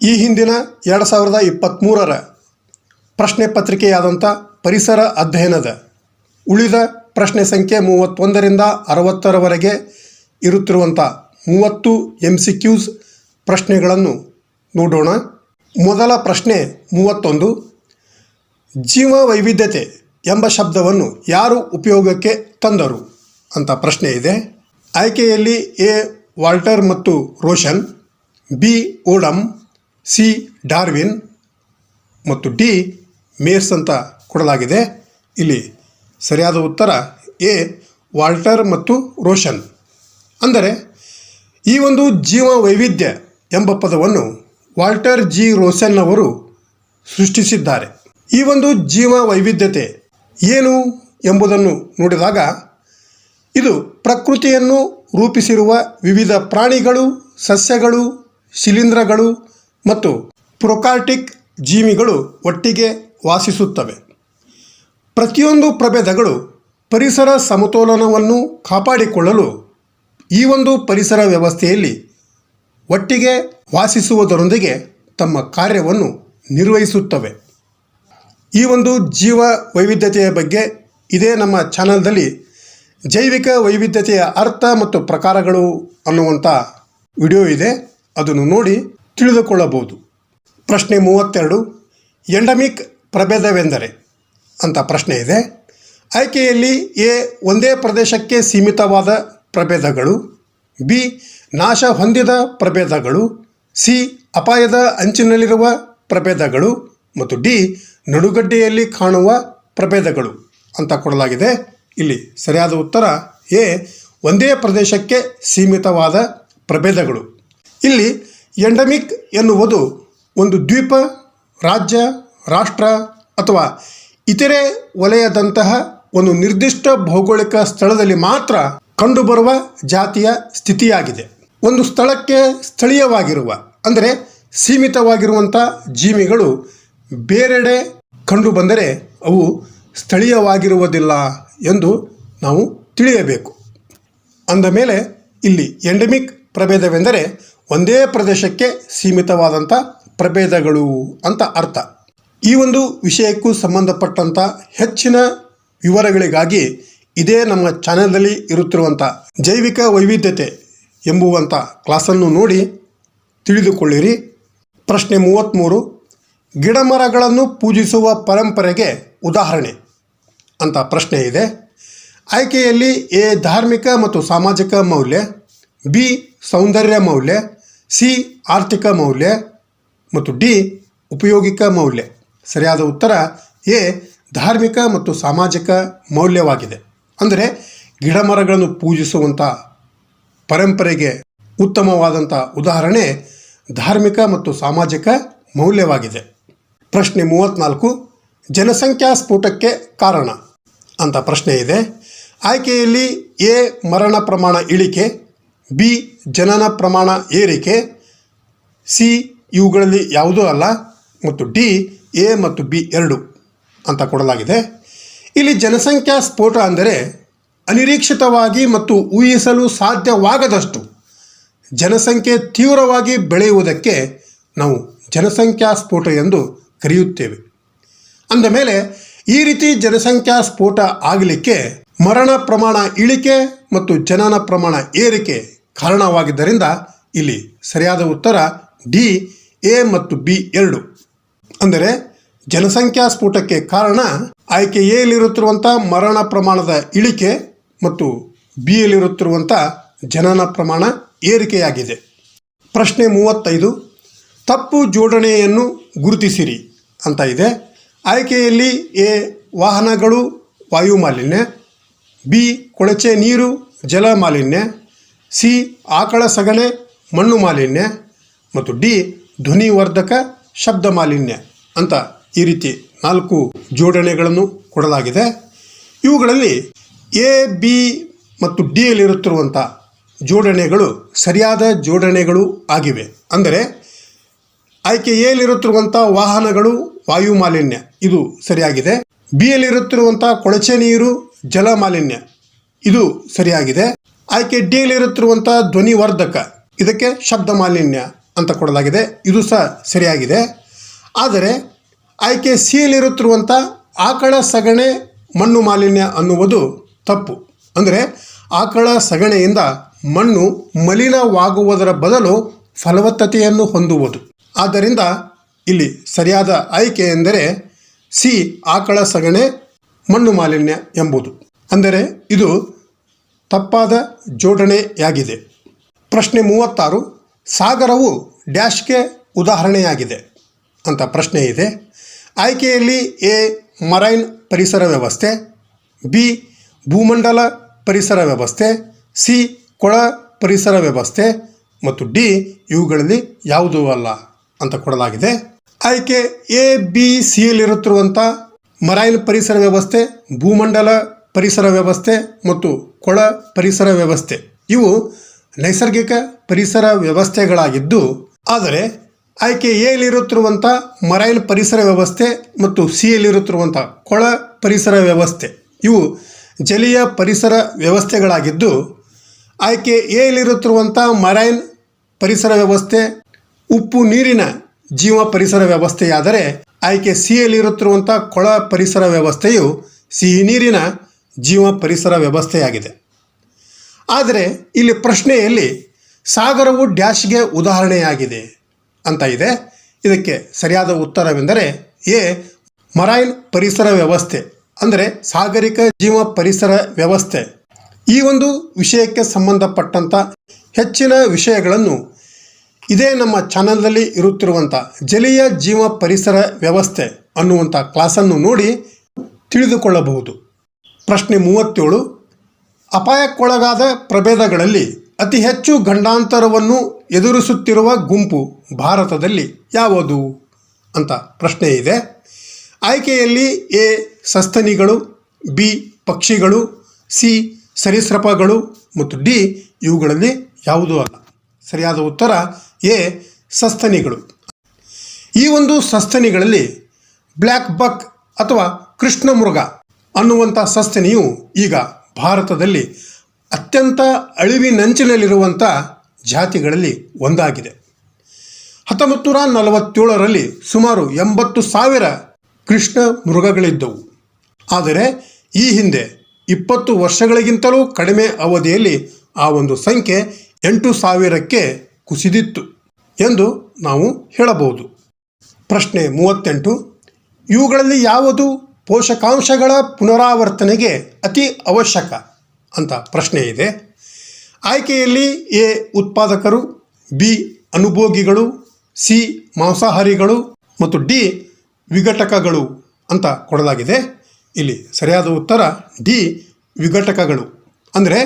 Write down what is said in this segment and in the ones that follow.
ಈ ಹಿಂದಿನ 2023ರ ಪ್ರಶ್ನೆ ಪತ್ರಿಕೆಯಾದಂಥ ಪರಿಸರ ಅಧ್ಯಯನದ ಉಳಿದ ಪ್ರಶ್ನೆ ಸಂಖ್ಯೆ 31ರಿಂದ 60ರವರೆಗೆ ಇರುತ್ತಿರುವಂಥ 30 MCQs ಪ್ರಶ್ನೆಗಳನ್ನು ನೋಡೋಣ. ಮೊದಲ ಪ್ರಶ್ನೆ 31. ಜೀವ ವೈವಿಧ್ಯತೆ ಎಂಬ ಶಬ್ದವನ್ನು ಯಾರು ಉಪಯೋಗಕ್ಕೆ ತಂದರು ಅಂತ ಪ್ರಶ್ನೆ ಇದೆ. ಆಯ್ಕೆಯಲ್ಲಿ ಎ ವಾಲ್ಟರ್ ಮತ್ತು ರೋಷನ್, ಬಿ ಓಡಮ್, ಸಿ ಡಾರ್ವಿನ್ ಮತ್ತು ಡಿ ಮೇರ್ಸ್ ಅಂತ ಕೊಡಲಾಗಿದೆ. ಇಲ್ಲಿ ಸರಿಯಾದ ಉತ್ತರ ಎ ವಾಲ್ಟರ್ ಮತ್ತು ರೋಷನ್. ಅಂದರೆ ಈ ಒಂದು ಜೀವ ವೈವಿಧ್ಯ ಎಂಬ ಪದವನ್ನು ವಾಲ್ಟರ್ ಜಿ ರೋಷನ್ ಅವರು ಸೃಷ್ಟಿಸಿದ್ದಾರೆ. ಈ ಒಂದು ಜೀವ ವೈವಿಧ್ಯತೆ ಏನು ಎಂಬುದನ್ನು ನೋಡಿದಾಗ ಇದು ಪ್ರಕೃತಿಯನ್ನು ರೂಪಿಸಿರುವ ವಿವಿಧ ಪ್ರಾಣಿಗಳು, ಸಸ್ಯಗಳು, ಶಿಲೀಂಧ್ರಗಳು ಮತ್ತು ಪ್ರೊಕಾರ್ಟಿಕ್ ಜೀವಿಗಳು ಒಟ್ಟಿಗೆ ವಾಸಿಸುತ್ತವೆ. ಪ್ರತಿಯೊಂದು ಪ್ರಭೇದಗಳು ಪರಿಸರ ಸಮತೋಲನವನ್ನು ಕಾಪಾಡಿಕೊಳ್ಳಲು ಈ ಒಂದು ಪರಿಸರ ವ್ಯವಸ್ಥೆಯಲ್ಲಿ ಒಟ್ಟಿಗೆ ವಾಸಿಸುವುದರೊಂದಿಗೆ ತಮ್ಮ ಕಾರ್ಯವನ್ನು ನಿರ್ವಹಿಸುತ್ತವೆ. ಈ ಒಂದು ಜೀವ ವೈವಿಧ್ಯತೆಯ ಬಗ್ಗೆ ಇದೇ ನಮ್ಮ ಚಾನಲ್ದಲ್ಲಿ ಜೈವಿಕ ವೈವಿಧ್ಯತೆಯ ಅರ್ಥ ಮತ್ತು ಪ್ರಕಾರಗಳು ಅನ್ನುವಂಥ ವಿಡಿಯೋ ಇದೆ, ಅದನ್ನು ನೋಡಿ ತಿಳಿದುಕೊಳ್ಳಬಹುದು. ಪ್ರಶ್ನೆ 32. ಎಂಡಮಿಕ್ ಪ್ರಭೇದವೆಂದರೆ ಅಂತ ಪ್ರಶ್ನೆ ಇದೆ. ಆಯ್ಕೆಯಲ್ಲಿ ಎ ಒಂದೇ ಪ್ರದೇಶಕ್ಕೆ ಸೀಮಿತವಾದ ಪ್ರಭೇದಗಳು, ಬಿ ನಾಶ ಹೊಂದಿದ ಪ್ರಭೇದಗಳು, ಸಿ ಅಪಾಯದ ಅಂಚಿನಲ್ಲಿರುವ ಪ್ರಭೇದಗಳು ಮತ್ತು ಡಿ ನಡುಗಡ್ಡೆಯಲ್ಲಿ ಕಾಣುವ ಪ್ರಭೇದಗಳು ಅಂತ ಕೊಡಲಾಗಿದೆ. ಇಲ್ಲಿ ಸರಿಯಾದ ಉತ್ತರ ಎ ಒಂದೇ ಪ್ರದೇಶಕ್ಕೆ ಸೀಮಿತವಾದ ಪ್ರಭೇದಗಳು. ಇಲ್ಲಿ ಎಂಡಮಿಕ್ ಎನ್ನುವುದು ಒಂದು ದ್ವೀಪ, ರಾಜ್ಯ, ರಾಷ್ಟ್ರ ಅಥವಾ ಇತರೆ ವಲಯದಂತಹ ಒಂದು ನಿರ್ದಿಷ್ಟ ಭೌಗೋಳಿಕ ಸ್ಥಳದಲ್ಲಿ ಮಾತ್ರ ಕಂಡುಬರುವ ಜಾತಿಯ ಸ್ಥಿತಿಯಾಗಿದೆ. ಒಂದು ಸ್ಥಳಕ್ಕೆ ಸ್ಥಳೀಯವಾಗಿರುವ ಅಂದರೆ ಸೀಮಿತವಾಗಿರುವಂಥ ಜೀವಿಗಳು ಬೇರೆಡೆ ಕಂಡುಬಂದರೆ ಅವು ಸ್ಥಳೀಯವಾಗಿರುವುದಿಲ್ಲ ಎಂದು ನಾವು ತಿಳಿಯಬೇಕು. ಅಂದಮೇಲೆ ಇಲ್ಲಿ ಎಂಡಮಿಕ್ ಪ್ರಭೇದವೆಂದರೆ ಒಂದೇ ಪ್ರದೇಶಕ್ಕೆ ಸೀಮಿತವಾದಂಥ ಪ್ರಭೇದಗಳು ಅಂತ ಅರ್ಥ. ಈ ಒಂದು ವಿಷಯಕ್ಕೂ ಸಂಬಂಧಪಟ್ಟಂಥ ಹೆಚ್ಚಿನ ವಿವರಗಳಿಗಾಗಿ ಇದೇ ನಮ್ಮ ಚಾನೆಲ್ನಲ್ಲಿ ಇರುತ್ತಿರುವಂಥ ಜೈವಿಕ ವೈವಿಧ್ಯತೆ ಎಂಬುವಂಥ ಕ್ಲಾಸನ್ನು ನೋಡಿ ತಿಳಿದುಕೊಳ್ಳಿರಿ. ಪ್ರಶ್ನೆ 33. ಗಿಡಮರಗಳನ್ನು ಪೂಜಿಸುವ ಪರಂಪರೆಗೆ ಉದಾಹರಣೆ ಅಂತ ಪ್ರಶ್ನೆ ಇದೆ. ಆಯ್ಕೆಯಲ್ಲಿ ಎ ಧಾರ್ಮಿಕ ಮತ್ತು ಸಾಮಾಜಿಕ ಮೌಲ್ಯ, ಬಿ ಸೌಂದರ್ಯ ಮೌಲ್ಯ, ಸಿ ಆರ್ಥಿಕ ಮೌಲ್ಯ ಮತ್ತು ಡಿ ಉಪಯೋಗಿಕ ಮೌಲ್ಯ. ಸರಿಯಾದ ಉತ್ತರ ಎ ಧಾರ್ಮಿಕ ಮತ್ತು ಸಾಮಾಜಿಕ ಮೌಲ್ಯವಾಗಿದೆ. ಅಂದರೆ ಗಿಡಮರಗಳನ್ನು ಪೂಜಿಸುವಂಥ ಪರಂಪರೆಗೆ ಉತ್ತಮವಾದಂಥ ಉದಾಹರಣೆ ಧಾರ್ಮಿಕ ಮತ್ತು ಸಾಮಾಜಿಕ ಮೌಲ್ಯವಾಗಿದೆ. ಪ್ರಶ್ನೆ 34. ಜನಸಂಖ್ಯಾ ಸ್ಫೋಟಕ್ಕೆ ಕಾರಣ ಅಂತ ಪ್ರಶ್ನೆ ಇದೆ. ಆಯ್ಕೆಯಲ್ಲಿ ಎ ಮರಣ ಪ್ರಮಾಣ ಇಳಿಕೆ, ಬಿ ಜನನ ಪ್ರಮಾಣ ಏರಿಕೆ, ಸಿ ಇವುಗಳಲ್ಲಿ ಯಾವುದೂ ಅಲ್ಲ ಮತ್ತು ಡಿ ಎ ಮತ್ತು ಬಿ ಎರಡೂ ಅಂತ ಕೊಡಲಾಗಿದೆ. ಇಲ್ಲಿ ಜನಸಂಖ್ಯಾ ಸ್ಫೋಟ ಅಂದರೆ ಅನಿರೀಕ್ಷಿತವಾಗಿ ಮತ್ತು ಊಹಿಸಲು ಸಾಧ್ಯವಾಗದಷ್ಟು ಜನಸಂಖ್ಯೆ ತೀವ್ರವಾಗಿ ಬೆಳೆಯುವುದಕ್ಕೆ ನಾವು ಜನಸಂಖ್ಯಾ ಸ್ಫೋಟ ಎಂದು ಕರೆಯುತ್ತೇವೆ. ಅಂದಮೇಲೆ ಈ ರೀತಿ ಜನಸಂಖ್ಯಾ ಸ್ಫೋಟ ಆಗಲಿಕ್ಕೆ ಮರಣ ಪ್ರಮಾಣ ಇಳಿಕೆ ಮತ್ತು ಜನನ ಪ್ರಮಾಣ ಏರಿಕೆ ಕಾರಣವಾಗಿದ್ದರಿಂದ ಇಲ್ಲಿ ಸರಿಯಾದ ಉತ್ತರ ಡಿ ಎ ಮತ್ತು ಬಿ ಎರಡು. ಅಂದರೆ ಜನಸಂಖ್ಯಾ ಸ್ಫೋಟಕ್ಕೆ ಕಾರಣ ಆಯ್ಕೆ ಎಯಲ್ಲಿರುತ್ತಿರುವಂಥ ಮರಣ ಪ್ರಮಾಣದ ಇಳಿಕೆ ಮತ್ತು ಬಿ ಯಲ್ಲಿರುತ್ತಿರುವಂಥ ಜನನ ಪ್ರಮಾಣ ಏರಿಕೆಯಾಗಿದೆ. ಪ್ರಶ್ನೆ 35. ತಪ್ಪು ಜೋಡಣೆಯನ್ನು ಗುರುತಿಸಿರಿ ಅಂತ ಇದೆ. ಆಯ್ಕೆಯಲ್ಲಿ ಎ ವಾಹನಗಳು ವಾಯು ಮಾಲಿನ್ಯ, ಬಿ ಕೊಳಚೆ ನೀರು ಜಲ ಮಾಲಿನ್ಯ, ಸಿ ಆಕಳ ಸಗಣೆ ಮಣ್ಣು ಮಾಲಿನ್ಯ ಮತ್ತು ಡಿ ಧ್ವನಿವರ್ಧಕ ಶಬ್ದ ಮಾಲಿನ್ಯ ಅಂತ ಈ ರೀತಿ 4 ಜೋಡಣೆಗಳನ್ನು ಕೊಡಲಾಗಿದೆ. ಇವುಗಳಲ್ಲಿ ಎ ಬಿ ಮತ್ತು ಡಿ ಯಲ್ಲಿರುತ್ತಿರುವಂಥ ಜೋಡಣೆಗಳು ಸರಿಯಾದ ಜೋಡಣೆಗಳು ಆಗಿವೆ. ಅಂದರೆ ಆಯ್ಕೆ ಎಯಲ್ಲಿರುತ್ತಿರುವಂಥ ವಾಹನಗಳು ವಾಯು ಮಾಲಿನ್ಯ ಇದು ಸರಿಯಾಗಿದೆ. ಬಿ ಯಲ್ಲಿರುತ್ತಿರುವಂಥ ಕೊಳಚೆ ನೀರು ಜಲ ಮಾಲಿನ್ಯ ಇದು ಸರಿಯಾಗಿದೆ. ಆಯ್ಕೆ ಡಿ ಯಲ್ಲಿರುತ್ತಿರುವಂಥ ಧ್ವನಿವರ್ಧಕ ಇದಕ್ಕೆ ಶಬ್ದ ಮಾಲಿನ್ಯ ಅಂತ ಕೊಡಲಾಗಿದೆ. ಇದು ಸಹ ಸರಿಯಾಗಿದೆ. ಆದರೆ ಆಯ್ಕೆ ಸಿಯಲ್ಲಿರುತ್ತಿರುವಂಥ ಆಕಳ ಸಗಣಿ ಮಣ್ಣು ಮಾಲಿನ್ಯ ಅನ್ನುವುದು ತಪ್ಪು. ಅಂದರೆ ಆಕಳ ಸಗಣಿಯಿಂದ ಮಣ್ಣು ಮಲಿನವಾಗುವುದರ ಬದಲು ಫಲವತ್ತತೆಯನ್ನು ಹೊಂದುವುದು. ಆದ್ದರಿಂದ ಇಲ್ಲಿ ಸರಿಯಾದ ಆಯ್ಕೆ ಎಂದರೆ ಸಿ, ಆಕಳ ಸಗಣಿ ಮಣ್ಣು ಮಾಲಿನ್ಯ ಎಂಬುದು. ಅಂದರೆ ಇದು ತಪ್ಪಾದ ಜೋಡಣೆಯಾಗಿದೆ. ಪ್ರಶ್ನೆ 36, ಸಾಗರವು ಡ್ಯಾಶ್ಗೆ ಉದಾಹರಣೆಯಾಗಿದೆ ಅಂತ ಪ್ರಶ್ನೆ ಇದೆ. ಆಯ್ಕೆಯಲ್ಲಿ ಎ, ಮರೈನ್ ಪರಿಸರ ವ್ಯವಸ್ಥೆ, ಬಿ, ಭೂಮಂಡಲ ಪರಿಸರ ವ್ಯವಸ್ಥೆ, ಸಿ, ಕೊಳ ಪರಿಸರ ವ್ಯವಸ್ಥೆ ಮತ್ತು ಡಿ, ಇವುಗಳಲ್ಲಿ ಯಾವುದೂ ಅಲ್ಲ ಅಂತ ಕೊಡಲಾಗಿದೆ. ಆಯ್ಕೆ ಎ, ಬಿ, ಸಿಯಲ್ಲಿರುತ್ತಿರುವಂಥ ಮರೈನ್ ಪರಿಸರ ವ್ಯವಸ್ಥೆ, ಭೂಮಂಡಲ ಪರಿಸರ ವ್ಯವಸ್ಥೆ ಮತ್ತು ಕೊಳ ಪರಿಸರ ವ್ಯವಸ್ಥೆ ಇವು ನೈಸರ್ಗಿಕ ಪರಿಸರ ವ್ಯವಸ್ಥೆಗಳಾಗಿದ್ದು, ಆದರೆ ಆಯ್ಕೆ ಎಲ್ಲಿರುತ್ತಿರುವಂಥ ಮರೈನ್ ಪರಿಸರ ವ್ಯವಸ್ಥೆ ಮತ್ತು ಸಿಯಲ್ಲಿರುತ್ತಿರುವಂಥ ಕೊಳ ಪರಿಸರ ವ್ಯವಸ್ಥೆ ಇವು ಜಲೀಯ ಪರಿಸರ ವ್ಯವಸ್ಥೆಗಳಾಗಿದ್ದು, ಆಯ್ಕೆ ಎಲ್ಲಿರುತ್ತಿರುವಂಥ ಮರೈನ್ ಪರಿಸರ ವ್ಯವಸ್ಥೆ ಉಪ್ಪು ನೀರಿನ ಜೀವ ಪರಿಸರ ವ್ಯವಸ್ಥೆಯಾದರೆ, ಆಯ್ಕೆ ಸಿಯಲ್ಲಿರುತ್ತಿರುವಂಥ ಕೊಳ ಪರಿಸರ ವ್ಯವಸ್ಥೆಯು ಸಿಹಿ ನೀರಿನ ಜೀವ ಪರಿಸರ ವ್ಯವಸ್ಥೆಯಾಗಿದೆ. ಆದರೆ ಇಲ್ಲಿ ಪ್ರಶ್ನೆಯಲ್ಲಿ ಸಾಗರವು ಡ್ಯಾಶ್ಗೆ ಉದಾಹರಣೆಯಾಗಿದೆ ಅಂತ ಇದೆ. ಇದಕ್ಕೆ ಸರಿಯಾದ ಉತ್ತರವೆಂದರೆ ಎ, ಮರೈನ್ ಪರಿಸರ ವ್ಯವಸ್ಥೆ ಅಂದರೆ ಸಾಗರಿಕ ಜೀವ ಪರಿಸರ ವ್ಯವಸ್ಥೆ. ಈ ಒಂದು ವಿಷಯಕ್ಕೆ ಸಂಬಂಧಪಟ್ಟಂಥ ಹೆಚ್ಚಿನ ವಿಷಯಗಳನ್ನು ಇದೇ ನಮ್ಮ ಚಾನಲ್ನಲ್ಲಿ ಇರುತ್ತಿರುವಂಥ ಜಲೀಯ ಜೀವ ಪರಿಸರ ವ್ಯವಸ್ಥೆ ಅನ್ನುವಂಥ ಕ್ಲಾಸನ್ನು ನೋಡಿ ತಿಳಿದುಕೊಳ್ಳಬಹುದು. ಪ್ರಶ್ನೆ 37, ಅಪಾಯಕ್ಕೊಳಗಾದ ಪ್ರಭೇದಗಳಲ್ಲಿ ಅತಿ ಹೆಚ್ಚು ಗಂಡಾಂತರವನ್ನು ಎದುರಿಸುತ್ತಿರುವ ಗುಂಪು ಭಾರತದಲ್ಲಿ ಯಾವುದು ಅಂತ ಪ್ರಶ್ನೆ ಇದೆ. ಆಯ್ಕೆಯಲ್ಲಿ ಎ, ಸಸ್ತನಿಗಳು, ಬಿ, ಪಕ್ಷಿಗಳು, ಸಿ, ಸರೀಸೃಪಗಳು ಮತ್ತು ಡಿ, ಇವುಗಳಲ್ಲಿ ಯಾವುದೂ ಅಲ್ಲ. ಸರಿಯಾದ ಉತ್ತರ ಎ, ಸಸ್ತನಿಗಳು. ಈ ಒಂದು ಸಸ್ತನಿಗಳಲ್ಲಿ ಬ್ಲ್ಯಾಕ್ ಬಕ್ ಅಥವಾ ಕೃಷ್ಣ ಮೃಗ ಅನ್ನುವಂಥ ಸಸ್ತನಿಯು ಈಗ ಭಾರತದಲ್ಲಿ ಅತ್ಯಂತ ಅಳಿವಿನಂಚಿನಲ್ಲಿರುವಂಥ ಜಾತಿಗಳಲ್ಲಿ ಒಂದಾಗಿದೆ. 1947ರಲ್ಲಿ ಸುಮಾರು 80,000 ಕೃಷ್ಣ ಮೃಗಗಳಿದ್ದವು. ಆದರೆ ಈ ಹಿಂದೆ 20 ವರ್ಷಗಳಿಗಿಂತಲೂ ಕಡಿಮೆ ಅವಧಿಯಲ್ಲಿ ಆ ಒಂದು ಸಂಖ್ಯೆ 8,000ಕ್ಕೆ ಕುಸಿದಿತ್ತು ಎಂದು ನಾವು ಹೇಳಬಹುದು. ಪ್ರಶ್ನೆ 38, ಇವುಗಳಲ್ಲಿ ಯಾವುದು ಪೋಷಕಾಂಶಗಳ ಪುನರಾವರ್ತನೆಗೆ ಅತಿ ಅವಶ್ಯಕ ಅಂತ ಪ್ರಶ್ನೆ ಇದೆ. ಆಯ್ಕೆಯಲ್ಲಿ ಎ, ಉತ್ಪಾದಕರು, ಬಿ, ಅನುಭೋಗಿಗಳು, ಸಿ, ಮಾಂಸಾಹಾರಿಗಳು ಮತ್ತು ಡಿ, ವಿಘಟಕಗಳು ಅಂತ ಕೊಡಲಾಗಿದೆ. ಇಲ್ಲಿ ಸರಿಯಾದ ಉತ್ತರ ಡಿ, ವಿಘಟಕಗಳು. ಅಂದರೆ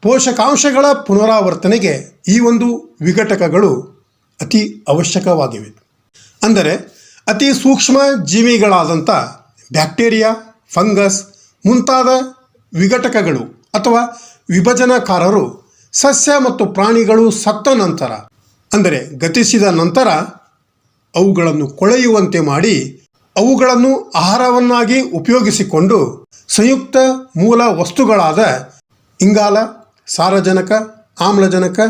ಪೋಷಕಾಂಶಗಳ ಪುನರಾವರ್ತನೆಗೆ ಈ ಒಂದು ವಿಘಟಕಗಳು ಅತಿ ಅವಶ್ಯಕವಾಗಿವೆ. ಅಂದರೆ ಅತಿ ಸೂಕ್ಷ್ಮ ಜೀವಿಗಳಾದಂಥ ಬ್ಯಾಕ್ಟೀರಿಯಾ, ಫಂಗಸ್ ಮುಂತಾದ ವಿಘಟಕಗಳು ಅಥವಾ ವಿಭಜನಕಾರರು ಸಸ್ಯ ಮತ್ತು ಪ್ರಾಣಿಗಳು ಸತ್ತ ನಂತರ, ಅಂದರೆ ಗತಿಸಿದ ನಂತರ ಅವುಗಳನ್ನು ಕೊಳೆಯುವಂತೆ ಮಾಡಿ ಅವುಗಳನ್ನು ಆಹಾರವನ್ನಾಗಿ ಉಪಯೋಗಿಸಿಕೊಂಡು ಸಂಯುಕ್ತ ಮೂಲ ವಸ್ತುಗಳಾದ ಇಂಗಾಲ, ಸಾರಜನಕ, ಆಮ್ಲಜನಕ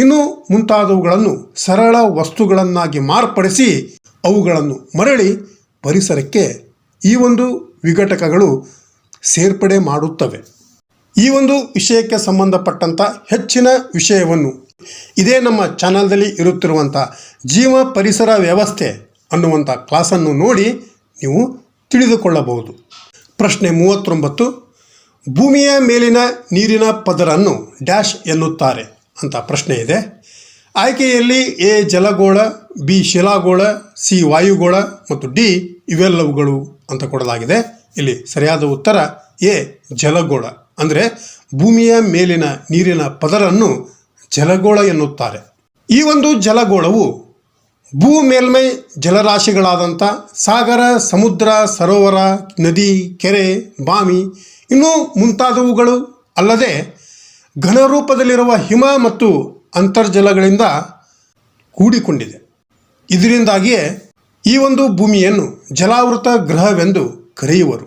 ಇನ್ನೂ ಮುಂತಾದವುಗಳನ್ನು ಸರಳ ವಸ್ತುಗಳನ್ನಾಗಿ ಮಾರ್ಪಡಿಸಿ ಅವುಗಳನ್ನು ಮರಳಿ ಪರಿಸರಕ್ಕೆ ಈ ಒಂದು ವಿಘಟಕಗಳು ಸೇರ್ಪಡೆ ಮಾಡುತ್ತವೆ. ಈ ಒಂದು ವಿಷಯಕ್ಕೆ ಸಂಬಂಧಪಟ್ಟಂಥ ಹೆಚ್ಚಿನ ವಿಷಯವನ್ನು ಇದೇ ನಮ್ಮ ಚಾನಲ್ದಲ್ಲಿ ಇರುತ್ತಿರುವಂಥ ಜೀವ ಪರಿಸರ ವ್ಯವಸ್ಥೆ ಅನ್ನುವಂಥ ಕ್ಲಾಸನ್ನು ನೋಡಿ ನೀವು ತಿಳಿದುಕೊಳ್ಳಬಹುದು. ಪ್ರಶ್ನೆ 39, ಭೂಮಿಯ ಮೇಲಿನ ನೀರಿನ ಪದರನ್ನು ಡ್ಯಾಶ್ ಎನ್ನುತ್ತಾರೆ ಅಂತ ಪ್ರಶ್ನೆ ಇದೆ. ಆಯ್ಕೆಯಲ್ಲಿ ಎ, ಜಲಗೋಳ, ಬಿ, ಶಿಲಾಗೋಳ, ಸಿ, ವಾಯುಗೋಳ ಮತ್ತು ಡಿ, ಇವೆಲ್ಲವುಗಳು ಅಂತ ಕೊಡಲಾಗಿದೆ. ಇಲ್ಲಿ ಸರಿಯಾದ ಉತ್ತರ ಎ, ಜಲಗೋಳ. ಅಂದರೆ ಭೂಮಿಯ ಮೇಲಿನ ನೀರಿನ ಪದರನ್ನು ಜಲಗೋಳ ಎನ್ನುತ್ತಾರೆ. ಈ ಒಂದು ಜಲಗೋಳವು ಭೂ ಮೇಲ್ಮೈ ಜಲರಾಶಿಗಳಾದಂಥ ಸಾಗರ, ಸಮುದ್ರ, ಸರೋವರ, ನದಿ, ಕೆರೆ, ಬಾವಿ ಇನ್ನೂ ಮುಂತಾದವುಗಳು ಅಲ್ಲದೆ ಘನರೂಪದಲ್ಲಿರುವ ಹಿಮ ಮತ್ತು ಅಂತರ್ಜಲಗಳಿಂದ ಕೂಡಿಕೊಂಡಿದೆ. ಇದರಿಂದಾಗಿಯೇ ಈ ಒಂದು ಭೂಮಿಯನ್ನು ಜಲಾವೃತ ಗ್ರಹವೆಂದು ಕರೆಯುವರು.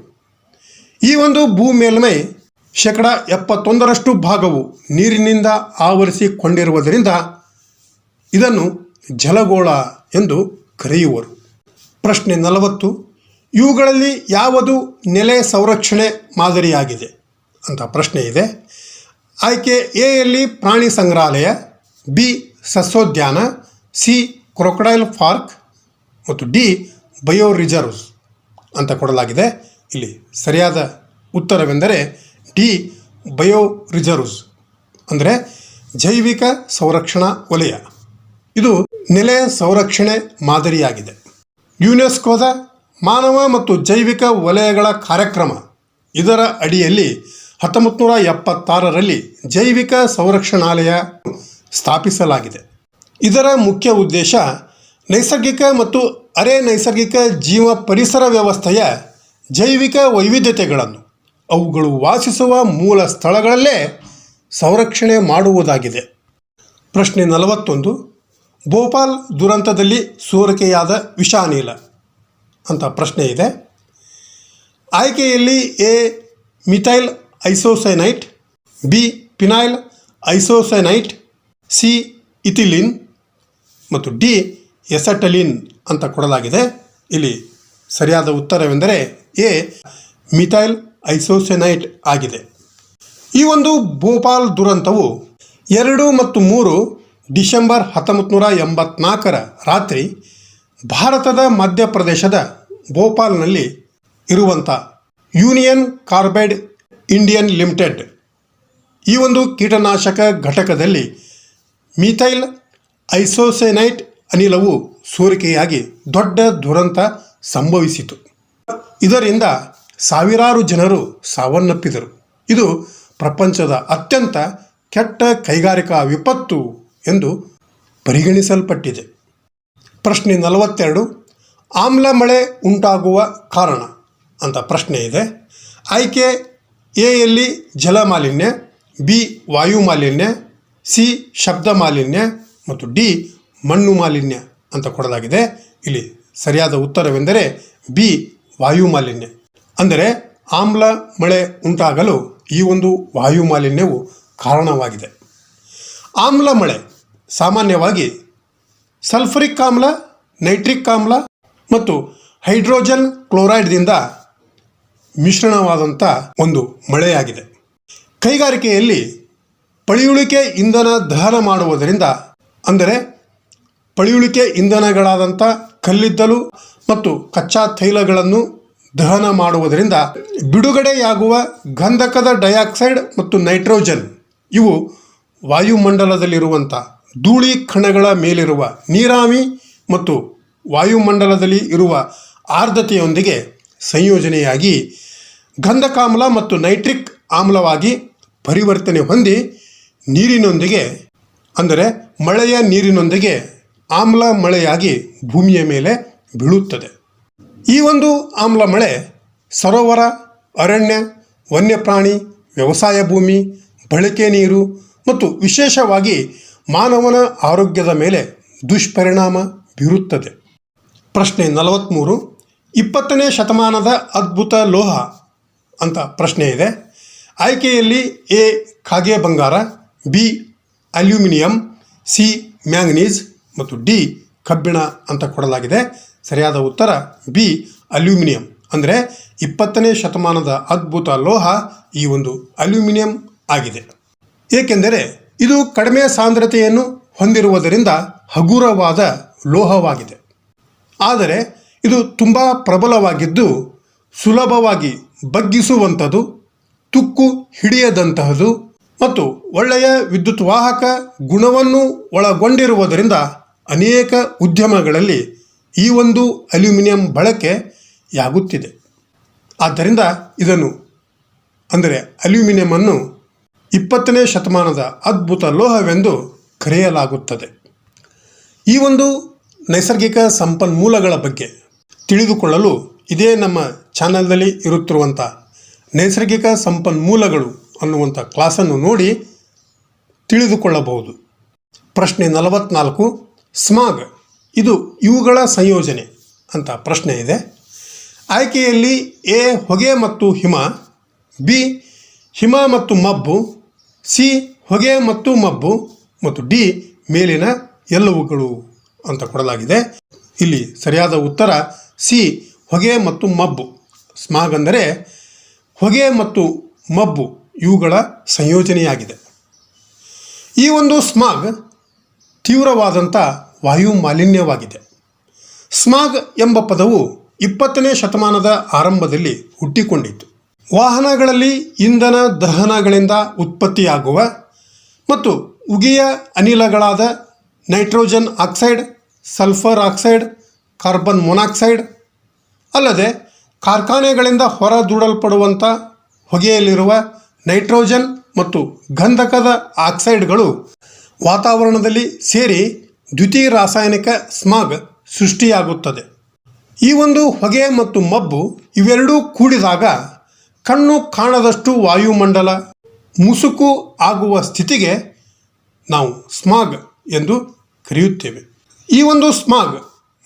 ಈ ಒಂದು ಭೂ ಮೇಲ್ಮೈ 71% ಭಾಗವು ನೀರಿನಿಂದ ಆವರಿಸಿಕೊಂಡಿರುವುದರಿಂದ ಇದನ್ನು ಜಲಗೋಳ ಎಂದು ಕರೆಯುವರು. ಪ್ರಶ್ನೆ 40. ಇವುಗಳಲ್ಲಿ ಯಾವುದು ನೆಲೆ ಸಂರಕ್ಷಣೆ ಮಾದರಿಯಾಗಿದೆ ಅಂತ ಪ್ರಶ್ನೆ ಇದೆ. ಆಯ್ಕೆ ಎಯಲ್ಲಿ ಪ್ರಾಣಿ ಸಂಗ್ರಹಾಲಯ, ಬಿ ಸಸ್ಯೋದ್ಯಾನ, ಸಿ ಕ್ರೊಕೊಡೈಲ್ ಪಾರ್ಕ್ ಮತ್ತು ಡಿ ಬಯೋ ರಿಸರ್ವ್ಸ್ ಅಂತ ಕೊಡಲಾಗಿದೆ. ಇಲ್ಲಿ ಸರಿಯಾದ ಉತ್ತರವೆಂದರೆ ಡಿ ಬಯೋ ರಿಸರ್ವ್ಸ್ ಅಂದರೆ ಜೈವಿಕ ಸಂರಕ್ಷಣಾ ವಲಯ. ಇದು ನೆಲೆ ಸಂರಕ್ಷಣೆ ಮಾದರಿಯಾಗಿದೆ. ಯುನೆಸ್ಕೋದ ಮಾನವ ಮತ್ತು ಜೈವಿಕ ವಲಯಗಳ ಕಾರ್ಯಕ್ರಮ ಇದರ ಅಡಿಯಲ್ಲಿ 1976ರಲ್ಲಿ ಜೈವಿಕ ಸಂರಕ್ಷಣಾಲಯ ಸ್ಥಾಪಿಸಲಾಗಿದೆ. ಇದರ ಮುಖ್ಯ ಉದ್ದೇಶ ನೈಸರ್ಗಿಕ ಮತ್ತು ಅರೆ ನೈಸರ್ಗಿಕ ಜೀವ ಪರಿಸರ ವ್ಯವಸ್ಥೆಯ ಜೈವಿಕ ವೈವಿಧ್ಯತೆಗಳನ್ನು ಅವುಗಳು ವಾಸಿಸುವ ಮೂಲ ಸ್ಥಳಗಳಲ್ಲೇ ಸಂರಕ್ಷಣೆ ಮಾಡುವುದಾಗಿದೆ. ಪ್ರಶ್ನೆ 41. ಭೋಪಾಲ್ ದುರಂತದಲ್ಲಿ ಸೋರಿಕೆಯಾದ ವಿಷಾನಿಲ ಅಂತ ಪ್ರಶ್ನೆ ಇದೆ. ಆಯ್ಕೆಯಲ್ಲಿ A methyl isocyanate, B phenyl isocyanate, C ethylene ಮತ್ತು ಡಿ ಎಸೆಟಲಿನ್ ಅಂತ ಕೊಡಲಾಗಿದೆ. ಇಲ್ಲಿ ಸರಿಯಾದ ಉತ್ತರವೆಂದರೆ ಎ ಮಿಥೈಲ್ ಐಸೋಸೈನೈಟ್ ಆಗಿದೆ. ಈ ಒಂದು ಭೋಪಾಲ್ ದುರಂತವು 2 ಮತ್ತು 3 ಡಿಸೆಂಬರ್ 1984ರ ರಾತ್ರಿ ಭಾರತದ ಮಧ್ಯಪ್ರದೇಶದ ಭೋಪಾಲ್ನಲ್ಲಿ ಇರುವಂಥ ಯೂನಿಯನ್ ಕಾರ್ಬೈಡ್ ಇಂಡಿಯನ್ ಲಿಮಿಟೆಡ್ ಈ ಒಂದು ಕೀಟನಾಶಕ ಘಟಕದಲ್ಲಿ ಮಿಥೈಲ್ ಐಸೋಸೈನೈಟ್ ಅನಿಲವು ಸೋರಿಕೆಯಾಗಿ ದೊಡ್ಡ ದುರಂತ ಸಂಭವಿಸಿತು. ಇದರಿಂದ ಸಾವಿರಾರು ಜನರು ಸಾವನ್ನಪ್ಪಿದರು. ಇದು ಪ್ರಪಂಚದ ಅತ್ಯಂತ ಕೆಟ್ಟ ಕೈಗಾರಿಕಾ ವಿಪತ್ತು ಎಂದು ಪರಿಗಣಿಸಲ್ಪಟ್ಟಿದೆ. ಪ್ರಶ್ನೆ 42. ಆಮ್ಲ ಮಳೆ ಉಂಟಾಗುವ ಕಾರಣ ಅಂತ ಪ್ರಶ್ನೆ ಇದೆ. ಆಯ್ಕೆ ಎಯಲ್ಲಿ ಜಲಮಾಲಿನ್ಯ, ಬಿ ವಾಯು ಮಾಲಿನ್ಯ, ಸಿ ಶಬ್ದ ಮಾಲಿನ್ಯ ಮತ್ತು ಡಿ ಮಣ್ಣು ಮಾಲಿನ್ಯ ಅಂತ ಕೊಡಲಾಗಿದೆ. ಇಲ್ಲಿ ಸರಿಯಾದ ಉತ್ತರವೆಂದರೆ ಬಿ ವಾಯು ಮಾಲಿನ್ಯ. ಅಂದರೆ ಆಮ್ಲ ಮಳೆ ಉಂಟಾಗಲು ಈ ಒಂದು ವಾಯು ಮಾಲಿನ್ಯವು ಕಾರಣವಾಗಿದೆ. ಆಮ್ಲ ಮಳೆ ಸಾಮಾನ್ಯವಾಗಿ ಸಲ್ಫರಿಕ್ ಆಮ್ಲ, ನೈಟ್ರಿಕ್ ಆಮ್ಲ ಮತ್ತು ಹೈಡ್ರೋಜನ್ ಕ್ಲೋರೈಡ್ದಿಂದ ಮಿಶ್ರಣವಾದಂಥ ಒಂದು ಮಳೆಯಾಗಿದೆ. ಕೈಗಾರಿಕೆಯಲ್ಲಿ ಪಳಿಯುಳಿಕೆ ಇಂಧನ ದಹನ ಮಾಡುವುದರಿಂದ, ಅಂದರೆ ಪಳಿಯುಳಿಕೆ ಇಂಧನಗಳಾದಂಥ ಕಲ್ಲಿದ್ದಲು ಮತ್ತು ಕಚ್ಚಾ ತೈಲಗಳನ್ನು ದಹನ ಮಾಡುವುದರಿಂದ ಬಿಡುಗಡೆಯಾಗುವ ಗಂಧಕದ ಡೈಆಕ್ಸೈಡ್ ಮತ್ತು ನೈಟ್ರೋಜನ್ ಇವು ವಾಯುಮಂಡಲದಲ್ಲಿರುವಂಥ ಧೂಳಿ ಕಣಗಳ ಮೇಲಿರುವ ನೀರಾವಿ ಮತ್ತು ವಾಯುಮಂಡಲದಲ್ಲಿ ಇರುವ ಆರ್ದ್ರತೆಯೊಂದಿಗೆ ಸಂಯೋಜನೆಯಾಗಿ ಗಂಧಕಾಮ್ಲ ಮತ್ತು ನೈಟ್ರಿಕ್ ಆಮ್ಲವಾಗಿ ಪರಿವರ್ತನೆ ಹೊಂದಿ ನೀರಿನೊಂದಿಗೆ, ಅಂದರೆ ಮಳೆಯ ನೀರಿನೊಂದಿಗೆ ಆಮ್ಲ ಮಳೆಯಾಗಿ ಭೂಮಿಯ ಮೇಲೆ ಬೀಳುತ್ತದೆ. ಈ ಒಂದು ಆಮ್ಲ ಮಳೆ ಸರೋವರ, ಅರಣ್ಯ, ವನ್ಯಪ್ರಾಣಿ, ವ್ಯವಸಾಯ ಭೂಮಿ, ಬಳಕೆ ನೀರು ಮತ್ತು ವಿಶೇಷವಾಗಿ ಮಾನವನ ಆರೋಗ್ಯದ ಮೇಲೆ ದುಷ್ಪರಿಣಾಮ ಬೀರುತ್ತದೆ. ಪ್ರಶ್ನೆ 43. 20ನೇ ಶತಮಾನದ ಅದ್ಭುತ ಲೋಹ ಅಂತ ಪ್ರಶ್ನೆ ಇದೆ. ಆಯ್ಕೆಯಲ್ಲಿ ಎ ಕಾಗೆ ಬಂಗಾರ, ಬಿ ಅಲ್ಯೂಮಿನಿಯಂ, ಸಿ ಮ್ಯಾಂಗನೀಸ್ ಮತ್ತು ಡಿ ಕಬ್ಬಿಣ ಅಂತ ಕೊಡಲಾಗಿದೆ. ಸರಿಯಾದ ಉತ್ತರ ಬಿ ಅಲ್ಯೂಮಿನಿಯಂ. ಅಂದರೆ 20ನೇ ಶತಮಾನದ ಅದ್ಭುತ ಲೋಹ ಈ ಒಂದು ಅಲ್ಯೂಮಿನಿಯಂ ಆಗಿದೆ. ಏಕೆಂದರೆ ಇದು ಕಡಿಮೆ ಸಾಂದ್ರತೆಯನ್ನು ಹೊಂದಿರುವುದರಿಂದ ಹಗುರವಾದ ಲೋಹವಾಗಿದೆ. ಆದರೆ ಇದು ತುಂಬ ಪ್ರಬಲವಾಗಿದ್ದು ಸುಲಭವಾಗಿ ಬಗ್ಗಿಸುವಂಥದ್ದು, ತುಕ್ಕು ಹಿಡಿಯದಂತಹದ್ದು ಮತ್ತು ಒಳ್ಳೆಯ ವಿದ್ಯುತ್ ವಾಹಕ ಗುಣವನ್ನು ಒಳಗೊಂಡಿರುವುದರಿಂದ ಅನೇಕ ಉದ್ಯಮಗಳಲ್ಲಿ ಈ ಒಂದು ಅಲ್ಯೂಮಿನಿಯಂ ಬಳಕೆಯಾಗುತ್ತಿದೆ. ಆದ್ದರಿಂದ ಇದನ್ನು, ಅಂದರೆ ಅಲ್ಯೂಮಿನಿಯಮನ್ನು 20ನೇ ಶತಮಾನದ ಅದ್ಭುತ ಲೋಹವೆಂದು ಕರೆಯಲಾಗುತ್ತದೆ. ಈ ಒಂದು ನೈಸರ್ಗಿಕ ಸಂಪನ್ಮೂಲಗಳ ಬಗ್ಗೆ ತಿಳಿದುಕೊಳ್ಳಲು ಇದೇ ನಮ್ಮ ಚಾನಲ್ನಲ್ಲಿ ಇರುತ್ತಿರುವಂಥ ನೈಸರ್ಗಿಕ ಸಂಪನ್ಮೂಲಗಳು ಅನ್ನುವಂಥ ಕ್ಲಾಸನ್ನು ನೋಡಿ ತಿಳಿದುಕೊಳ್ಳಬಹುದು. ಪ್ರಶ್ನೆ 44. ಸ್ಮಾಗ್ ಇದು ಇವುಗಳ ಸಂಯೋಜನೆ ಅಂತ ಪ್ರಶ್ನೆ ಇದೆ. ಆಯ್ಕೆಯಲ್ಲಿ ಎ ಹೊಗೆ ಮತ್ತು ಹಿಮ, ಬಿ ಹಿಮ ಮತ್ತು ಮಬ್ಬು, ಸಿ ಹೊಗೆ ಮತ್ತು ಮಬ್ಬು ಮತ್ತು ಡಿ ಮೇಲಿನ ಎಲ್ಲವುಗಳು ಅಂತ ಕೊಡಲಾಗಿದೆ. ಇಲ್ಲಿ ಸರಿಯಾದ ಉತ್ತರ ಸಿ ಹೊಗೆ ಮತ್ತು ಮಬ್ಬು. ಸ್ಮಾಗ್ ಅಂದರೆ ಹೊಗೆ ಮತ್ತು ಮಬ್ಬು ಇವುಗಳ ಸಂಯೋಜನೆಯಾಗಿದೆ. ಈ ಒಂದು ಸ್ಮಾಗ್ ತೀವ್ರವಾದಂಥ ವಾಯು ಮಾಲಿನ್ಯವಾಗಿದೆ. ಸ್ಮಾಗ್ ಎಂಬ ಪದವು 20ನೇ ಶತಮಾನದ ಆರಂಭದಲ್ಲಿ ಹುಟ್ಟಿಕೊಂಡಿತು. ವಾಹನಗಳಲ್ಲಿ ಇಂಧನ ದಹನಗಳಿಂದ ಉತ್ಪತ್ತಿಯಾಗುವ ಮತ್ತು ಉಗಿಯ ಅನಿಲಗಳಾದ nitrogen oxide, sulphur oxide, carbon monoxide ಅಲ್ಲದೆ ಕಾರ್ಖಾನೆಗಳಿಂದ ಹೊರದೂಡಲ್ಪಡುವಂಥ ಹೊಗೆಯಲ್ಲಿರುವ ನೈಟ್ರೋಜನ್ ಮತ್ತು ಗಂಧಕದ ಆಕ್ಸೈಡ್ಗಳು ವಾತಾವರಣದಲ್ಲಿ ಸೇರಿ ದ್ಯುತಿ ರಾಸಾಯನಿಕ ಸ್ಮಾಗ್ ಸೃಷ್ಟಿಯಾಗುತ್ತದೆ. ಈ ಒಂದು ಹೊಗೆ ಮತ್ತು ಮಬ್ಬು ಇವೆರಡೂ ಕೂಡಿದಾಗ ಕಣ್ಣು ಕಾಣದಷ್ಟು ವಾಯುಮಂಡಲ ಮುಸುಕು ಆಗುವ ಸ್ಥಿತಿಗೆ ನಾವು ಸ್ಮಾಗ್ ಎಂದು ಕರೆಯುತ್ತೇವೆ. ಈ ಒಂದು ಸ್ಮಾಗ್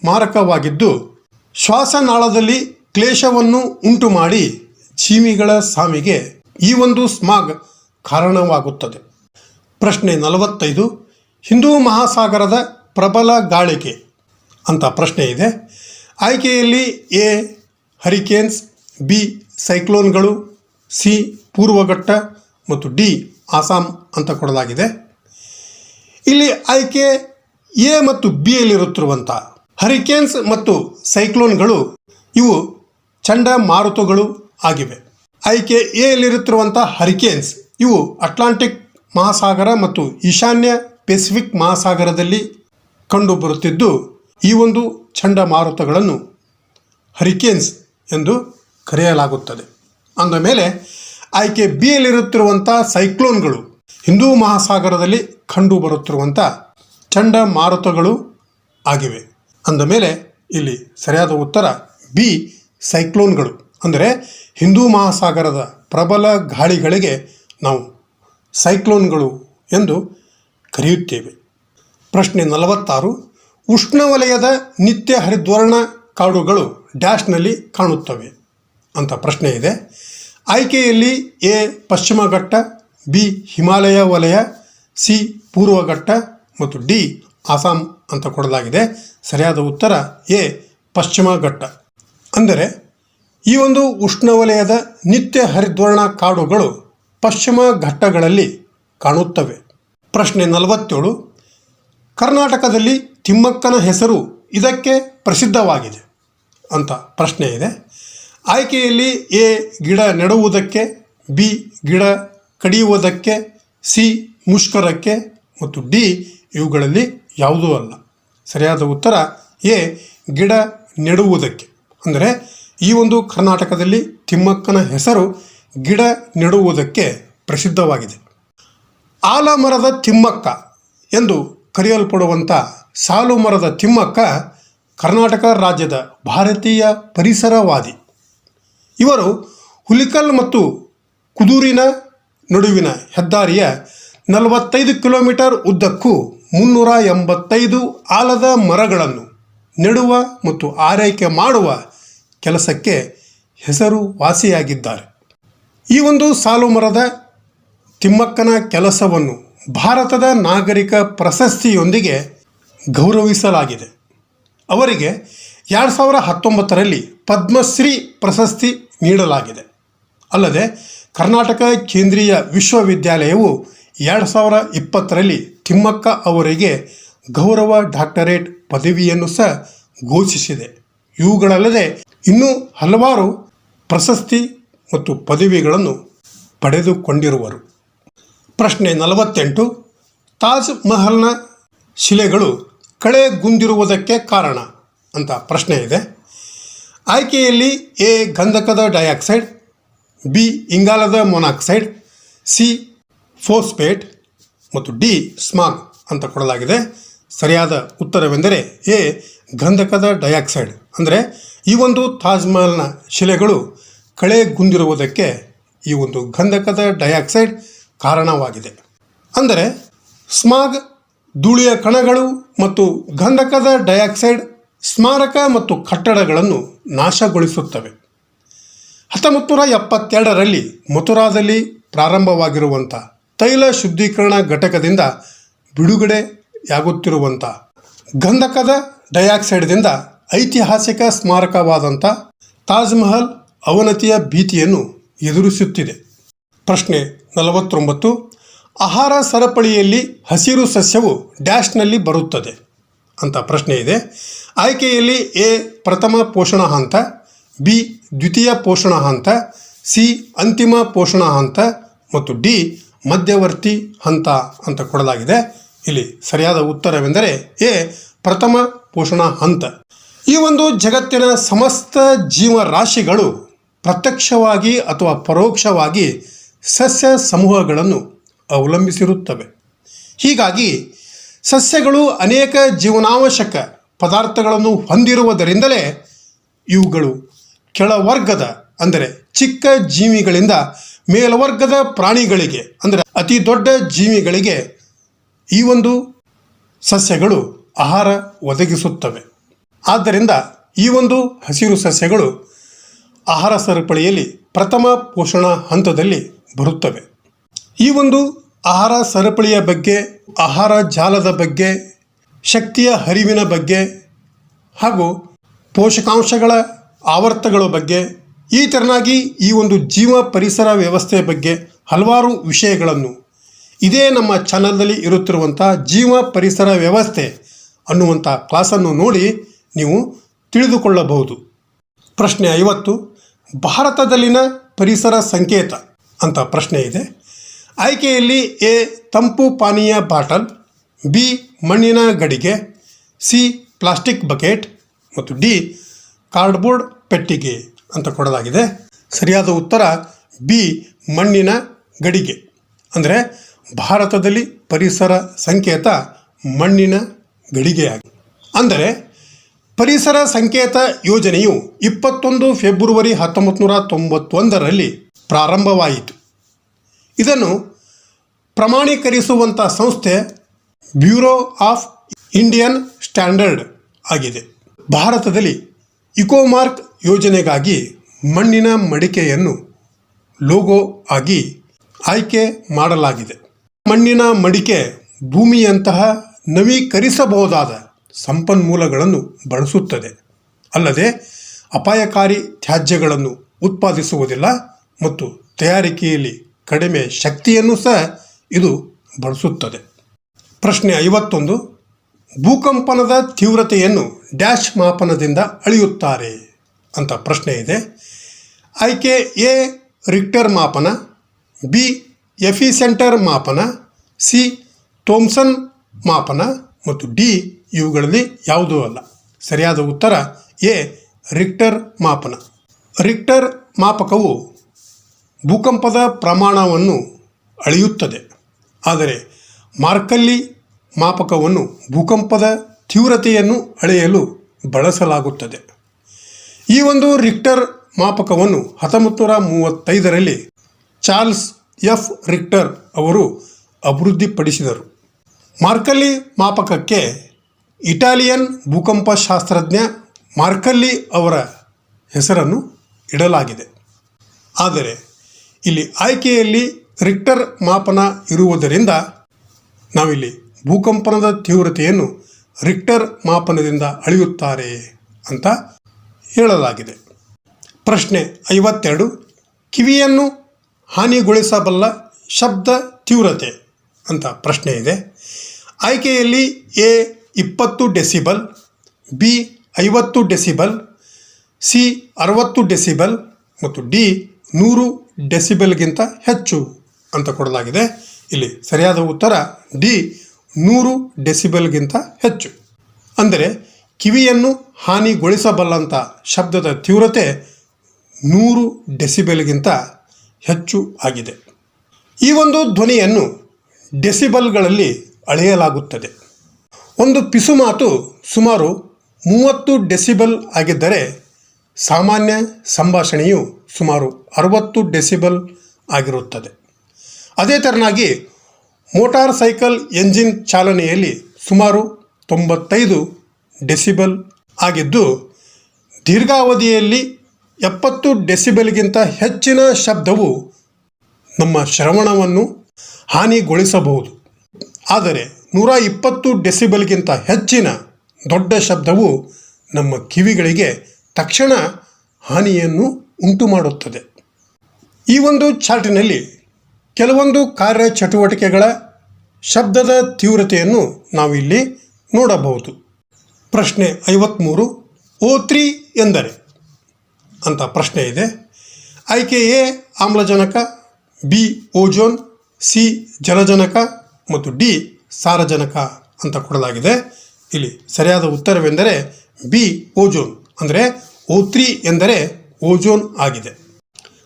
ಮಾರಕವಾಗಿದ್ದು ಶ್ವಾಸನಾಳದಲ್ಲಿ ಕ್ಲೇಶವನ್ನು ಉಂಟು ಮಾಡಿ ಜೀವಿಗಳ ಸಾವಿಗೆ ಈ ಒಂದು ಸ್ಮಾಗ್ ಕಾರಣವಾಗುತ್ತದೆ. ಪ್ರಶ್ನೆ 45. ಹಿಂದೂ ಮಹಾಸಾಗರದ ಪ್ರಬಲ ಗಾಳಿಗೆ ಅಂತ ಪ್ರಶ್ನೆ ಇದೆ. ಆಯ್ಕೆಯಲ್ಲಿ ಎ ಹರಿಕೇನ್ಸ್, ಬಿ ಸೈಕ್ಲೋನ್ಗಳು, ಸಿ ಪೂರ್ವಘಟ್ಟ ಮತ್ತು ಡಿ ಆಸಾಂ ಅಂತ ಕೊಡಲಾಗಿದೆ. ಇಲ್ಲಿ ಆಯ್ಕೆ ಎ ಮತ್ತು ಬಿ ಯಲ್ಲಿರುತ್ತಿರುವಂಥ ಹರಿಕೇನ್ಸ್ ಮತ್ತು ಸೈಕ್ಲೋನ್ಗಳು ಇವು ಚಂಡಮಾರುತಗಳು ಆಗಿವೆ. ಆಯ್ಕೆ ಎ ಯಲ್ಲಿರುತ್ತಿರುವಂಥ ಹರಿಕೇನ್ಸ್ ಇವು ಅಟ್ಲಾಂಟಿಕ್ ಮಹಾಸಾಗರ ಮತ್ತು ಈಶಾನ್ಯ ಪೆಸಿಫಿಕ್ ಮಹಾಸಾಗರದಲ್ಲಿ ಕಂಡುಬರುತ್ತಿದ್ದು ಈ ಒಂದು ಚಂಡಮಾರುತಗಳನ್ನು ಹರಿಕೇನ್ಸ್ ಎಂದು ಕರೆಯಲಾಗುತ್ತದೆ. ಅಂದ ಮೇಲೆ ಆಯ್ಕೆ ಬಿ ಯಲ್ಲಿರುತ್ತಿರುವಂಥ ಸೈಕ್ಲೋನ್ಗಳು ಹಿಂದೂ ಮಹಾಸಾಗರದಲ್ಲಿ ಕಂಡುಬರುತ್ತಿರುವಂಥ ಚಂಡಮಾರುತಗಳು ಆಗಿವೆ. ಅಂದ ಮೇಲೆ ಇಲ್ಲಿ ಸರಿಯಾದ ಉತ್ತರ ಬಿ ಸೈಕ್ಲೋನ್ಗಳು. ಅಂದರೆ ಹಿಂದೂ ಮಹಾಸಾಗರದ ಪ್ರಬಲ ಗಾಳಿಗಳಿಗೆ ನಾವು ಸೈಕ್ಲೋನ್ಗಳು ಎಂದು ಕರೆಯುತ್ತೇವೆ. ಪ್ರಶ್ನೆ 46. ಉಷ್ಣವಲಯದ ನಿತ್ಯ ಹರಿದ್ವರ್ಣ ಕಾಡುಗಳು ಡ್ಯಾಶ್ನಲ್ಲಿ ಕಾಣುತ್ತವೆ ಅಂತ ಪ್ರಶ್ನೆ ಇದೆ. ಆಯ್ಕೆಯಲ್ಲಿ ಎ ಪಶ್ಚಿಮ ಘಟ್ಟ, ಬಿ ಹಿಮಾಲಯ ವಲಯ, ಸಿ ಪೂರ್ವಘಟ್ಟ ಮತ್ತು ಡಿ ಆಸಾಂ ಅಂತ ಕೊಡಲಾಗಿದೆ. ಸರಿಯಾದ ಉತ್ತರ ಎ ಪಶ್ಚಿಮ ಘಟ್ಟ. ಅಂದರೆ ಈ ಒಂದು ಉಷ್ಣವಲಯದ ನಿತ್ಯ ಹರಿದ್ವರ್ಣ ಕಾಡುಗಳು ಪಶ್ಚಿಮ ಘಟ್ಟಗಳಲ್ಲಿ ಕಾಣುತ್ತವೆ. ಪ್ರಶ್ನೆ 47. ಕರ್ನಾಟಕದಲ್ಲಿ ತಿಮ್ಮಕ್ಕನ ಹೆಸರು ಇದಕ್ಕೆ ಪ್ರಸಿದ್ಧವಾಗಿದೆ ಅಂತ ಪ್ರಶ್ನೆ ಇದೆ. ಆಯ್ಕೆಯಲ್ಲಿ ಎ ಗಿಡ ನೆಡುವುದಕ್ಕೆ, ಬಿ ಗಿಡ ಕಡಿಯುವುದಕ್ಕೆ, ಸಿ ಮುಷ್ಕರಕ್ಕೆ ಮತ್ತು ಡಿ ಇವುಗಳಲ್ಲಿ ಯಾವುದೂ ಅಲ್ಲ. ಸರಿಯಾದ ಉತ್ತರ ಎ ಗಿಡ ನೆಡುವುದಕ್ಕೆ. ಅಂದರೆ ಈ ಒಂದು ಕರ್ನಾಟಕದಲ್ಲಿ ತಿಮ್ಮಕ್ಕನ ಹೆಸರು ಗಿಡ ನೆಡುವುದಕ್ಕೆ ಪ್ರಸಿದ್ಧವಾಗಿದೆ. ಆಲಮರದ ತಿಮ್ಮಕ್ಕ ಎಂದು ಕರೆಯಲ್ಪಡುವಂಥ ಸಾಲು ಮರದ ತಿಮ್ಮಕ್ಕ ಕರ್ನಾಟಕ ರಾಜ್ಯದ ಭಾರತೀಯ ಪರಿಸರವಾದಿ. ಇವರು ಹುಲಿಕಲ್ ಮತ್ತು ಕುದೂರಿನ ನಡುವಿನ ಹೆದ್ದಾರಿಯ 45 ಕಿಲೋಮೀಟರ್ ಉದ್ದಕ್ಕೂ 385 ಆಲದ ಮರಗಳನ್ನು ನೆಡುವ ಮತ್ತು ಆರೈಕೆ ಮಾಡುವ ಕೆಲಸಕ್ಕೆ ಹೆಸರುವಾಸಿಯಾಗಿದ್ದಾರೆ. ಈ ಒಂದು ಸಾಲು ಮರದ ತಿಮ್ಮಕ್ಕನ ಕೆಲಸವನ್ನು ಭಾರತದ ನಾಗರಿಕ ಪ್ರಶಸ್ತಿಯೊಂದಿಗೆ ಗೌರವಿಸಲಾಗಿದೆ. ಅವರಿಗೆ 2019ರಲ್ಲಿ ಪದ್ಮಶ್ರೀ ಪ್ರಶಸ್ತಿ ನೀಡಲಾಗಿದೆ. ಅಲ್ಲದೆ ಕರ್ನಾಟಕ ಕೇಂದ್ರೀಯ ವಿಶ್ವವಿದ್ಯಾಲಯವು 2020ರಲ್ಲಿ ತಿಮ್ಮಕ್ಕ ಅವರಿಗೆ ಗೌರವ ಡಾಕ್ಟರೇಟ್ ಪದವಿಯನ್ನು ಸಹ ಘೋಷಿಸಿದೆ. ಇವುಗಳಲ್ಲದೆ ಇನ್ನೂ ಹಲವಾರು ಪ್ರಶಸ್ತಿ ಮತ್ತು ಪದವಿಗಳನ್ನು ಪಡೆದುಕೊಂಡಿರುವರು. ಪ್ರಶ್ನೆ 48. ತಾಜ್ ಮಹಲ್ನ ಶಿಲೆಗಳು ಕಳೆಗುಂದಿರುವುದಕ್ಕೆ ಕಾರಣ ಅಂತ ಪ್ರಶ್ನೆ ಇದೆ. ಆಯ್ಕೆಯಲ್ಲಿ ಎ ಗಂಧಕದ ಡೈಆಕ್ಸೈಡ್, ಬಿ ಇಂಗಾಲದ ಮೊನಾಕ್ಸೈಡ್, ಸಿ ಫೋಸ್ಫೇಟ್ ಮತ್ತು ಡಿ ಸ್ಮಾಗ್ ಅಂತ ಕೊಡಲಾಗಿದೆ. ಸರಿಯಾದ ಉತ್ತರವೆಂದರೆ ಎ ಗಂಧಕದ ಡೈಆಕ್ಸೈಡ್. ಅಂದರೆ ಈ ಒಂದು ತಾಜ್ ಮಹಲ್ನ ಶಿಲೆಗಳು ಕಳೆಗುಂದಿರುವುದಕ್ಕೆ ಈ ಒಂದು ಗಂಧಕದ ಡೈಆಕ್ಸೈಡ್ ಕಾರಣವಾಗಿದೆ. ಅಂದರೆ ಸ್ಮಾಗ್ ಧೂಳಿಯ ಕಣಗಳು ಮತ್ತು ಗಂಧಕದ ಡೈಆಕ್ಸೈಡ್ ಸ್ಮಾರಕ ಮತ್ತು ಕಟ್ಟಡಗಳನ್ನು ನಾಶಗೊಳಿಸುತ್ತವೆ. 1972ರಲ್ಲಿ ಮಥುರಾದಲ್ಲಿ ಪ್ರಾರಂಭವಾಗಿರುವಂಥ ತೈಲ ಶುದ್ಧೀಕರಣ ಘಟಕದಿಂದ ಬಿಡುಗಡೆಯಾಗುತ್ತಿರುವಂಥ ಗಂಧಕದ ಡೈಆಕ್ಸೈಡ್ದಿಂದ ಐತಿಹಾಸಿಕ ಸ್ಮಾರಕವಾದಂಥ ತಾಜ್ ಮಹಲ್ ಅವನತಿಯ ಭೀತಿಯನ್ನು ಎದುರಿಸುತ್ತಿದೆ. ಪ್ರಶ್ನೆ 49. ಆಹಾರ ಸರಪಳಿಯಲ್ಲಿ ಹಸಿರು ಸಸ್ಯವು ಡ್ಯಾಶ್ನಲ್ಲಿ ಬರುತ್ತದೆ ಅಂತ ಪ್ರಶ್ನೆ ಇದೆ. ಆಯ್ಕೆಯಲ್ಲಿ ಎ ಪ್ರಥಮ ಪೋಷಣ ಹಂತ, ಬಿ ದ್ವಿತೀಯ ಪೋಷಣ ಹಂತ, ಸಿ ಅಂತಿಮ ಪೋಷಣ ಹಂತ ಮತ್ತು ಡಿ ಮಧ್ಯವರ್ತಿ ಹಂತ ಅಂತ ಕೊಡಲಾಗಿದೆ. ಇಲ್ಲಿ ಸರಿಯಾದ ಉತ್ತರವೆಂದರೆ ಎ ಪ್ರಥಮ ಪೋಷಣ ಹಂತ. ಈ ಒಂದು ಜಗತ್ತಿನ ಸಮಸ್ತ ಜೀವರಾಶಿಗಳು ಪ್ರತ್ಯಕ್ಷವಾಗಿ ಅಥವಾ ಪರೋಕ್ಷವಾಗಿ ಸಸ್ಯ ಸಮೂಹಗಳನ್ನು ಅವಲಂಬಿಸಿರುತ್ತವೆ. ಹೀಗಾಗಿ ಸಸ್ಯಗಳು ಅನೇಕ ಜೀವನಾವಶ್ಯಕ ಪದಾರ್ಥಗಳನ್ನು ಹೊಂದಿರುವುದರಿಂದಲೇ ಇವುಗಳು ಕೆಳವರ್ಗದ ಅಂದರೆ ಚಿಕ್ಕ ಜೀವಿಗಳಿಂದ ಮೇಲ್ವರ್ಗದ ಪ್ರಾಣಿಗಳಿಗೆ ಅಂದರೆ ಅತಿ ದೊಡ್ಡ ಜೀವಿಗಳಿಗೆ ಈ ಒಂದು ಸಸ್ಯಗಳು ಆಹಾರ ಒದಗಿಸುತ್ತವೆ. ಆದ್ದರಿಂದ ಈ ಒಂದು ಹಸಿರು ಸಸ್ಯಗಳು ಆಹಾರ ಸರಪಳಿಯಲ್ಲಿ ಪ್ರಥಮ ಪೋಷಣ ಹಂತದಲ್ಲಿ ಬರುತ್ತವೆ. ಈ ಒಂದು ಆಹಾರ ಸರಪಳಿಯ ಬಗ್ಗೆ, ಆಹಾರ ಜಾಲದ ಬಗ್ಗೆ, ಶಕ್ತಿಯ ಹರಿವಿನ ಬಗ್ಗೆ ಹಾಗೂ ಪೋಷಕಾಂಶಗಳ ಆವರ್ತಗಳ ಬಗ್ಗೆ, ಈ ತೆರನಾಗಿ ಈ ಒಂದು ಜೀವ ಪರಿಸರ ವ್ಯವಸ್ಥೆಯ ಬಗ್ಗೆ ಹಲವಾರು ವಿಷಯಗಳನ್ನು ಇದೇ ನಮ್ಮ ಚಾನಲ್ನಲ್ಲಿ ಇರುತ್ತಿರುವಂಥ ಜೀವ ಪರಿಸರ ವ್ಯವಸ್ಥೆ ಅನ್ನುವಂಥ ಕ್ಲಾಸನ್ನು ನೋಡಿ ನೀವು ತಿಳಿದುಕೊಳ್ಳಬಹುದು. ಪ್ರಶ್ನೆ 50. ಭಾರತದಲ್ಲಿನ ಪರಿಸರ ಸಂಕೇತ ಅಂತ ಪ್ರಶ್ನೆ ಇದೆ. ಆಯ್ಕೆಯಲ್ಲಿ ಎ ತಂಪು ಪಾನೀಯ ಬಾಟಲ್, ಬಿ ಮಣ್ಣಿನ ಗಡಿಗೆ, ಸಿ ಪ್ಲಾಸ್ಟಿಕ್ ಬಕೆಟ್ ಮತ್ತು ಡಿ ಕಾರ್ಡ್ಬೋರ್ಡ್ ಪೆಟ್ಟಿಗೆ ಅಂತ ಕೊಡಲಾಗಿದೆ. ಸರಿಯಾದ ಉತ್ತರ ಬಿ ಮಣ್ಣಿನ ಗಡಿಗೆ. ಅಂದರೆ ಭಾರತದಲ್ಲಿ ಪರಿಸರ ಸಂಕೇತ ಮಣ್ಣಿನ ಗಡಿಗೆಯಾಗಿದೆ. ಅಂದರೆ ಪರಿಸರ ಸಂಕೇತ ಯೋಜನೆಯು 21 ಫೆಬ್ರವರಿ 1991ರಲ್ಲಿ ಪ್ರಾರಂಭವಾಯಿತು. ಇದನ್ನು ಪ್ರಮಾಣೀಕರಿಸುವಂಥ ಸಂಸ್ಥೆ ಬ್ಯೂರೋ ಆಫ್ ಇಂಡಿಯನ್ ಸ್ಟ್ಯಾಂಡರ್ಡ್ ಆಗಿದೆ. ಭಾರತದಲ್ಲಿ ಇಕೋಮಾರ್ಕ್ ಯೋಜನೆಗಾಗಿ ಮಣ್ಣಿನ ಮಡಿಕೆಯನ್ನು ಲೋಗೋ ಆಗಿ ಆಯ್ಕೆ ಮಾಡಲಾಗಿದೆ. ಮಣ್ಣಿನ ಮಡಿಕೆ ಭೂಮಿಯಂತಹ ನವೀಕರಿಸಬಹುದಾದ ಸಂಪನ್ಮೂಲಗಳನ್ನು ಬಳಸುತ್ತದೆ. ಅಲ್ಲದೆ ಅಪಾಯಕಾರಿ ತ್ಯಾಜ್ಯಗಳನ್ನು ಉತ್ಪಾದಿಸುವುದಿಲ್ಲ ಮತ್ತು ತಯಾರಿಕೆಯಲ್ಲಿ ಕಡಿಮೆ ಶಕ್ತಿಯನ್ನು ಸಹ ಇದು ಬಳಸುತ್ತದೆ. ಪ್ರಶ್ನೆ 51. ಭೂಕಂಪನದ ತೀವ್ರತೆಯನ್ನು ಡ್ಯಾಶ್ ಮಾಪನದಿಂದ ಅಳೆಯುತ್ತಾರೆ ಅಂತ ಪ್ರಶ್ನೆ ಇದೆ. ಆಯ್ಕೆ ಎ ರಿಕ್ಟರ್ ಮಾಪನ, ಬಿ ಎಫಿಸೆಂಟರ್ ಮಾಪನ, ಸಿ ಥೋಮ್ಸನ್ ಮಾಪನ ಮತ್ತು ಡಿ ಇವುಗಳಲ್ಲಿ ಯಾವುದೂ ಅಲ್ಲ. ಸರಿಯಾದ ಉತ್ತರ ಎ ರಿಕ್ಟರ್ ಮಾಪನ. ರಿಕ್ಟರ್ ಮಾಪಕವು ಭೂಕಂಪದ ಪ್ರಮಾಣವನ್ನು ಅಳೆಯುತ್ತದೆ. ಆದರೆ ಮಾರ್ಕಲ್ಲಿ ಮಾಪಕವನ್ನು ಭೂಕಂಪದ ತೀವ್ರತೆಯನ್ನು ಅಳೆಯಲು ಬಳಸಲಾಗುತ್ತದೆ. ಈ ಒಂದು ರಿಕ್ಟರ್ ಮಾಪಕವನ್ನು 1935ರಲ್ಲಿ ಚಾರ್ಲ್ಸ್ ಎಫ್ ರಿಕ್ಟರ್ ಅವರು ಅಭಿವೃದ್ಧಿಪಡಿಸಿದರು. ಮಾರ್ಕಲ್ಲಿ ಮಾಪಕಕ್ಕೆ ಇಟಾಲಿಯನ್ ಭೂಕಂಪ ಶಾಸ್ತ್ರಜ್ಞ ಮಾರ್ಕಲ್ಲಿ ಅವರ ಹೆಸರನ್ನು ಇಡಲಾಗಿದೆ. ಆದರೆ ಇಲ್ಲಿ ಆಯ್ಕೆಯಲ್ಲಿ ರಿಕ್ಟರ್ ಮಾಪನ ಇರುವುದರಿಂದ ನಾವಿಲ್ಲಿ ಭೂಕಂಪನದ ತೀವ್ರತೆಯನ್ನು ರಿಕ್ಟರ್ ಮಾಪನದಿಂದ ಅಳೆಯುತ್ತಾರೆ ಅಂತ ಹೇಳಲಾಗಿದೆ. ಪ್ರಶ್ನೆ 52. ಕಿವಿಯನ್ನು ಹಾನಿಗೊಳಿಸಬಲ್ಲ ಶಬ್ದ ತೀವ್ರತೆ ಅಂತ ಪ್ರಶ್ನೆ ಇದೆ. ಆಯ್ಕೆಯಲ್ಲಿ A 20 decibel, B 50 decibel, C 60 decibel ಮತ್ತು ಡಿ 100 ಡೆಸಿಬಲ್ಗಿಂತ ಹೆಚ್ಚು ಅಂತ ಕೊಡಲಾಗಿದೆ. ಇಲ್ಲಿ ಸರಿಯಾದ ಉತ್ತರ ಡಿ 100 ಡೆಸಿಬಲ್ಗಿಂತ ಹೆಚ್ಚು. ಅಂದರೆ ಕಿವಿಯನ್ನು ಹಾನಿಗೊಳಿಸಬಲ್ಲಂಥ ಶಬ್ದದ ತೀವ್ರತೆ 100 ಡೆಸಿಬಲ್ಗಿಂತ ಹೆಚ್ಚು ಆಗಿದೆ. ಈ ಒಂದು ಧ್ವನಿಯನ್ನು ಡೆಸಿಬಲ್ಗಳಲ್ಲಿ ಅಳೆಯಲಾಗುತ್ತದೆ. ಒಂದು ಪಿಸುಮಾತು ಸುಮಾರು 30 ಡೆಸಿಬಲ್ ಆಗಿದ್ದರೆ ಸಾಮಾನ್ಯ ಸಂಭಾಷಣೆಯು ಸುಮಾರು 60 ಡೆಸಿಬಲ್ ಆಗಿರುತ್ತದೆ. ಅದೇ ತೆರನಾಗಿ ಮೋಟಾರ್ ಸೈಕಲ್ ಎಂಜಿನ್ ಚಾಲನೆಯಲ್ಲಿ ಸುಮಾರು 95 ಡೆಸಿಬಲ್ ಆಗಿದ್ದು, ದೀರ್ಘಾವಧಿಯಲ್ಲಿ 70 ಡೆಸಿಬಲ್ಗಿಂತ ಹೆಚ್ಚಿನ ಶಬ್ದವು ನಮ್ಮ ಶ್ರವಣವನ್ನು ಹಾನಿಗೊಳಿಸಬಹುದು. ಆದರೆ 120 ಡೆಸಿಬಲ್ಗಿಂತ ಹೆಚ್ಚಿನ ದೊಡ್ಡ ಶಬ್ದವು ನಮ್ಮ ಕಿವಿಗಳಿಗೆ ತಕ್ಷಣ ಹಾನಿಯನ್ನು ಉಂಟು ಮಾಡುತ್ತದೆ. ಈ ಒಂದು ಚಾರ್ಟಿನಲ್ಲಿ ಕೆಲವೊಂದು ಕಾರ್ಯಚಟುವಟಿಕೆಗಳ ಶಬ್ದದ ತೀವ್ರತೆಯನ್ನು ನಾವಿಲ್ಲಿ ನೋಡಬಹುದು. ಪ್ರಶ್ನೆ 53, O3 ಎಂದರೆ ಅಂತ ಪ್ರಶ್ನೆ ಇದೆ. ಆಯ್ಕೆ ಎ ಆಮ್ಲಜನಕ, ಬಿ ಓಜೋನ್, ಸಿ ಜಲಜನಕ ಮತ್ತು ಡಿ ಸಾರಜನಕ ಅಂತ ಕೊಡಲಾಗಿದೆ. ಇಲ್ಲಿ ಸರಿಯಾದ ಉತ್ತರವೆಂದರೆ ಬಿ ಓಜೋನ್, ಅಂದರೆ O3 ಎಂದರೆ ಓಜೋನ್ ಆಗಿದೆ.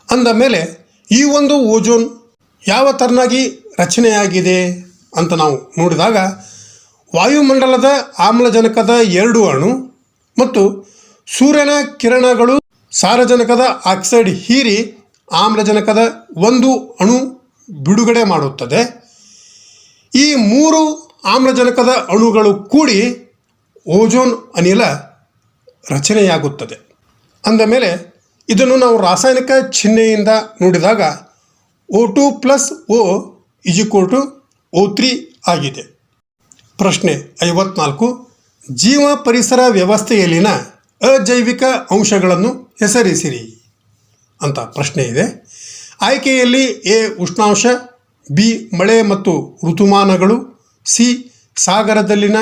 ಅಂದ ಮೇಲೆ ಈ ಒಂದು ಓಜೋನ್ ಯಾವ ಥರನಾಗಿ ರಚನೆಯಾಗಿದೆ ಅಂತ ನಾವು ನೋಡಿದಾಗ ವಾಯುಮಂಡಲದ ಆಮ್ಲಜನಕದ 2 ಅಣು ಮತ್ತು ಸೂರ್ಯನ ಕಿರಣಗಳು ಸಾರಜನಕದ ಆಕ್ಸೈಡ್ ಹೀರಿ ಆಮ್ಲಜನಕದ 1 ಅಣು ಬಿಡುಗಡೆ ಮಾಡುತ್ತದೆ. ಈ 3 ಆಮ್ಲಜನಕದ ಅಣುಗಳು ಕೂಡಿ ಓಜೋನ್ ಅನಿಲ ರಚನೆಯಾಗುತ್ತದೆ. ಅಂದ ಮೇಲೆ ಇದನ್ನು ನಾವು ರಾಸಾಯನಿಕ ಚಿಹ್ನೆಯಿಂದ ನೋಡಿದಾಗ O2 + O = O3 ಆಗಿದೆ. ಪ್ರಶ್ನೆ 54, ಜೀವ ಪರಿಸರ ವ್ಯವಸ್ಥೆಯಲ್ಲಿನ ಅಜೈವಿಕ ಅಂಶಗಳನ್ನು ಹೆಸರಿಸಿರಿ ಅಂತ ಪ್ರಶ್ನೆ ಇದೆ. ಆಯ್ಕೆಯಲ್ಲಿ ಎ ಉಷ್ಣಾಂಶ, ಬಿ ಮಳೆ ಮತ್ತು ಋತುಮಾನಗಳು, ಸಿ ಸಾಗರದಲ್ಲಿನ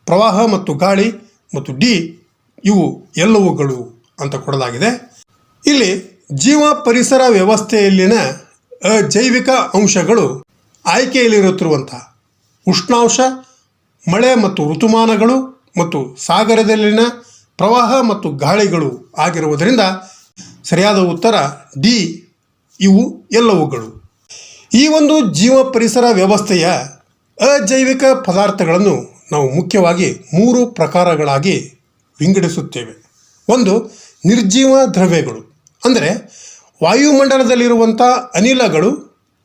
ಪ್ರವಾಹ ಮತ್ತು ಗಾಳಿ ಮತ್ತು ಡಿ ಇವು ಎಲ್ಲವುಗಳು ಅಂತ ಕೊಡಲಾಗಿದೆ. ಇಲ್ಲಿ ಜೀವ ಪರಿಸರ ವ್ಯವಸ್ಥೆಯಲ್ಲಿನ ಅಜೈವಿಕ ಅಂಶಗಳು ಆಯ್ಕೆಯಲ್ಲಿರುತ್ತಿರುವಂಥ ಉಷ್ಣಾಂಶ, ಮಳೆ ಮತ್ತು ಋತುಮಾನಗಳು ಮತ್ತು ಸಾಗರದಲ್ಲಿನ ಪ್ರವಾಹ ಮತ್ತು ಗಾಳಿಗಳು ಆಗಿರುವುದರಿಂದ ಸರಿಯಾದ ಉತ್ತರ ಡಿ ಇವು ಎಲ್ಲವುಗಳು. ಈ ಒಂದು ಜೀವ ಪರಿಸರ ವ್ಯವಸ್ಥೆಯ ಅಜೈವಿಕ ಪದಾರ್ಥಗಳನ್ನು ನಾವು ಮುಖ್ಯವಾಗಿ 3 ಪ್ರಕಾರಗಳಾಗಿ ವಿಂಗಡಿಸುತ್ತೇವೆ. ಒಂದು ನಿರ್ಜೀವ ದ್ರವ್ಯಗಳು, ಅಂದರೆ ವಾಯುಮಂಡಲದಲ್ಲಿರುವಂಥ ಅನಿಲಗಳು,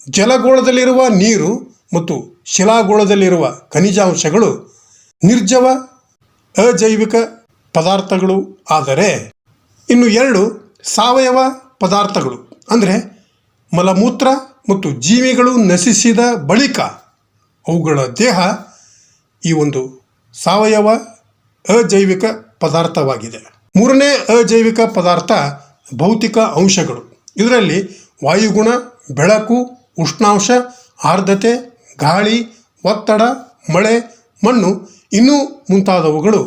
ಜಲಗೋಳದಲ್ಲಿರುವ ನೀರು ಮತ್ತು ಶಿಲಾಗೋಳದಲ್ಲಿರುವ ಖನಿಜಾಂಶಗಳು ನಿರ್ಜೀವ ಅಜೈವಿಕ ಪದಾರ್ಥಗಳು. ಆದರೆ ಇನ್ನು 2 ಸಾವಯವ ಪದಾರ್ಥಗಳು, ಅಂದರೆ ಮಲಮೂತ್ರ ಮತ್ತು ಜೀವಿಗಳು ನಶಿಸಿದ ಬಳಿಕ ಅವುಗಳ ದೇಹ ಈ ಒಂದು ಸಾವಯವ ಅಜೈವಿಕ ಪದಾರ್ಥವಾಗಿದೆ. 3ನೇ ಅಜೈವಿಕ ಪದಾರ್ಥ ಭೌತಿಕ ಅಂಶಗಳು. ಇದರಲ್ಲಿ ವಾಯುಗುಣ, ಬೆಳಕು, ಉಷ್ಣಾಂಶ, ಆರ್ದ್ರತೆ, ಗಾಳಿ, ಒತ್ತಡ, ಮಳೆ, ಮಣ್ಣು ಇನ್ನೂ ಮುಂತಾದವುಗಳು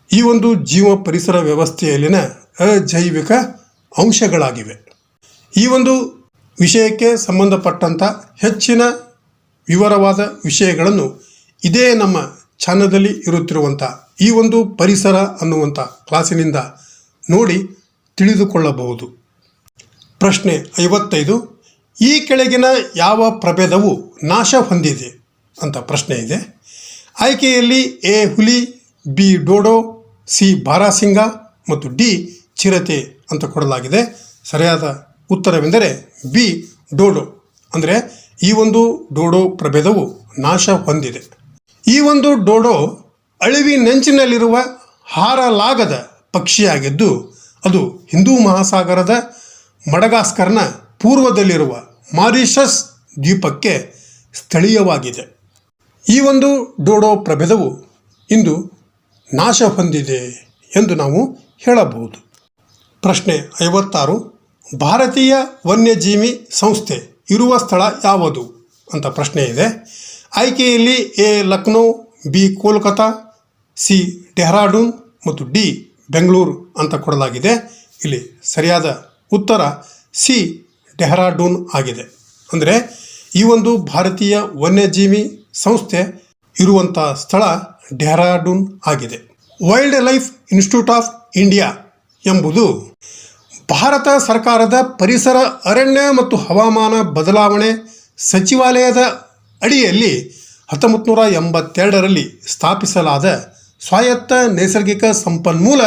ಈ ಒಂದು ಜೀವ ಪರಿಸರ ವ್ಯವಸ್ಥೆಯಲ್ಲಿನ ಅಜೈವಿಕ ಅಂಶಗಳಾಗಿವೆ. ಈ ಒಂದು ವಿಷಯಕ್ಕೆ ಸಂಬಂಧಪಟ್ಟಂಥ ಹೆಚ್ಚಿನ ವಿವರವಾದ ವಿಷಯಗಳನ್ನು ಇದೇ ನಮ್ಮ ಚಾನಲಲ್ಲಿ ಇರುತ್ತಿರುವಂಥ ಈ ಒಂದು ಪರಿಸರ ಅನ್ನುವಂಥ ಕ್ಲಾಸಿನಿಂದ ನೋಡಿ ತಿಳಿದುಕೊಳ್ಳಬಹುದು. ಪ್ರಶ್ನೆ 55, ಈ ಕೆಳಗಿನ ಯಾವ ಪ್ರಭೇದವು ನಾಶ ಹೊಂದಿದೆ ಅಂತ ಪ್ರಶ್ನೆ ಇದೆ. ಆಯ್ಕೆಯಲ್ಲಿ ಎ ಹುಲಿ, ಬಿ ಡೋಡೋ, ಸಿ ಬಾರಾಸಿಂಗ ಮತ್ತು ಡಿ ಚಿರತೆ ಅಂತ ಕೊಡಲಾಗಿದೆ. ಸರಿಯಾದ ಉತ್ತರವೆಂದರೆ ಬಿ ಡೋಡೋ, ಅಂದರೆ ಈ ಒಂದು ಡೋಡೋ ಪ್ರಭೇದವು ನಾಶ ಹೊಂದಿದೆ. ಈ ಒಂದು ಡೋಡೋ ಅಳಿವಿನಂಚಿನಲ್ಲಿರುವ ಹಾರಲಾಗದ ಪಕ್ಷಿಯಾಗಿದ್ದು ಅದು ಹಿಂದೂ ಮಹಾಸಾಗರದ ಮಡಗಾಸ್ಕರ್ನ ಪೂರ್ವದಲ್ಲಿರುವ ಮಾರಿಷಸ್ ದ್ವೀಪಕ್ಕೆ ಸ್ಥಳೀಯವಾಗಿದೆ. ಈ ಒಂದು ಡೋಡೋ ಪ್ರಭೇದವು ಇಂದು ನಾಶ ಹೊಂದಿದೆ ಎಂದು ನಾವು ಹೇಳಬಹುದು. ಪ್ರಶ್ನೆ 56, ಭಾರತೀಯ ವನ್ಯಜೀವಿ ಸಂಸ್ಥೆ ಇರುವ ಸ್ಥಳ ಯಾವುದು ಅಂತ ಪ್ರಶ್ನೆ ಇದೆ. ಆಯ್ಕೆಯಲ್ಲಿ A Lucknow, B Kolkata, C Dehradun ಮತ್ತು ಡಿ ಬೆಂಗಳೂರು ಅಂತ ಕೊಡಲಾಗಿದೆ. ಇಲ್ಲಿ ಸರಿಯಾದ ಉತ್ತರ ಸಿ ಡೆಹ್ರಾಡೂನ್ ಆಗಿದೆ. ಅಂದರೆ ಈ ಒಂದು ಭಾರತೀಯ ವನ್ಯಜೀವಿ ಸಂಸ್ಥೆ ಇರುವಂಥ ಸ್ಥಳ ಡೆಹ್ರಾಡೂನ್ ಆಗಿದೆ. Wild life institute of India ಎಂಬುದು ಭಾರತ ಸರ್ಕಾರದ ಪರಿಸರ, ಅರಣ್ಯ ಮತ್ತು ಹವಾಮಾನ ಬದಲಾವಣೆ ಸಚಿವಾಲಯದ ಅಡಿಯಲ್ಲಿ 1982ರಲ್ಲಿ ಸ್ಥಾಪಿಸಲಾದ ಸ್ವಾಯತ್ತ ನೈಸರ್ಗಿಕ ಸಂಪನ್ಮೂಲ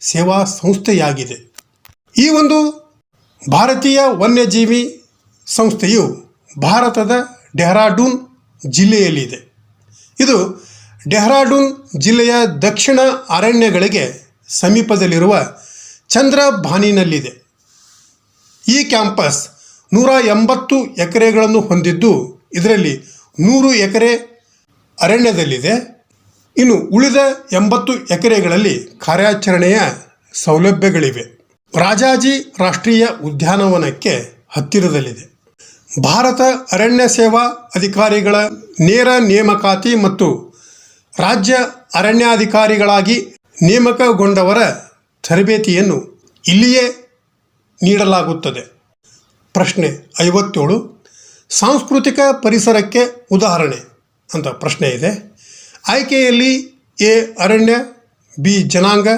ಸೇವಾ ಸಂಸ್ಥೆಯಾಗಿದೆ. ಈ ಒಂದು ಭಾರತೀಯ ವನ್ಯಜೀವಿ ಸಂಸ್ಥೆಯು ಭಾರತದ ಡೆಹ್ರಾಡೂನ್ ಜಿಲ್ಲೆಯಲ್ಲಿದೆ. ಇದು ಡೆಹ್ರಾಡೂನ್ ಜಿಲ್ಲೆಯ ದಕ್ಷಿಣ ಅರಣ್ಯಗಳಿಗೆ ಸಮೀಪದಲ್ಲಿರುವ ಚಂದ್ರಭಾನಿನಲ್ಲಿದೆ. ಈ ಕ್ಯಾಂಪಸ್ 180 ಎಕರೆಗಳನ್ನು ಹೊಂದಿದ್ದು ಇದರಲ್ಲಿ 100 ಎಕರೆ ಅರಣ್ಯದಲ್ಲಿದೆ. ಇನ್ನು ಉಳಿದ 80 ಎಕರೆಗಳಲ್ಲಿ ಕಾರ್ಯಾಚರಣೆಯ ಸೌಲಭ್ಯಗಳಿವೆ. ರಾಜಾಜಿ ರಾಷ್ಟ್ರೀಯ ಉದ್ಯಾನವನಕ್ಕೆ ಹತ್ತಿರದಲ್ಲಿದೆ. ಭಾರತ ಅರಣ್ಯ ಸೇವಾ ಅಧಿಕಾರಿಗಳ ನೇರ ನೇಮಕಾತಿ ಮತ್ತು ರಾಜ್ಯ ಅರಣ್ಯಾಧಿಕಾರಿಗಳಾಗಿ ನೇಮಕಗೊಂಡವರ ತರಬೇತಿಯನ್ನು ಇಲ್ಲಿಯೇ ನೀಡಲಾಗುತ್ತದೆ. ಪ್ರಶ್ನೆ 57. ಸಾಂಸ್ಕೃತಿಕ ಪರಿಸರಕ್ಕೆ ಉದಾಹರಣೆ ಅಂತ ಪ್ರಶ್ನೆ ಇದೆ. ಆಯ್ಕೆಯಲ್ಲಿ ಎ ಅರಣ್ಯ, ಬಿ ಜನಾಂಗ,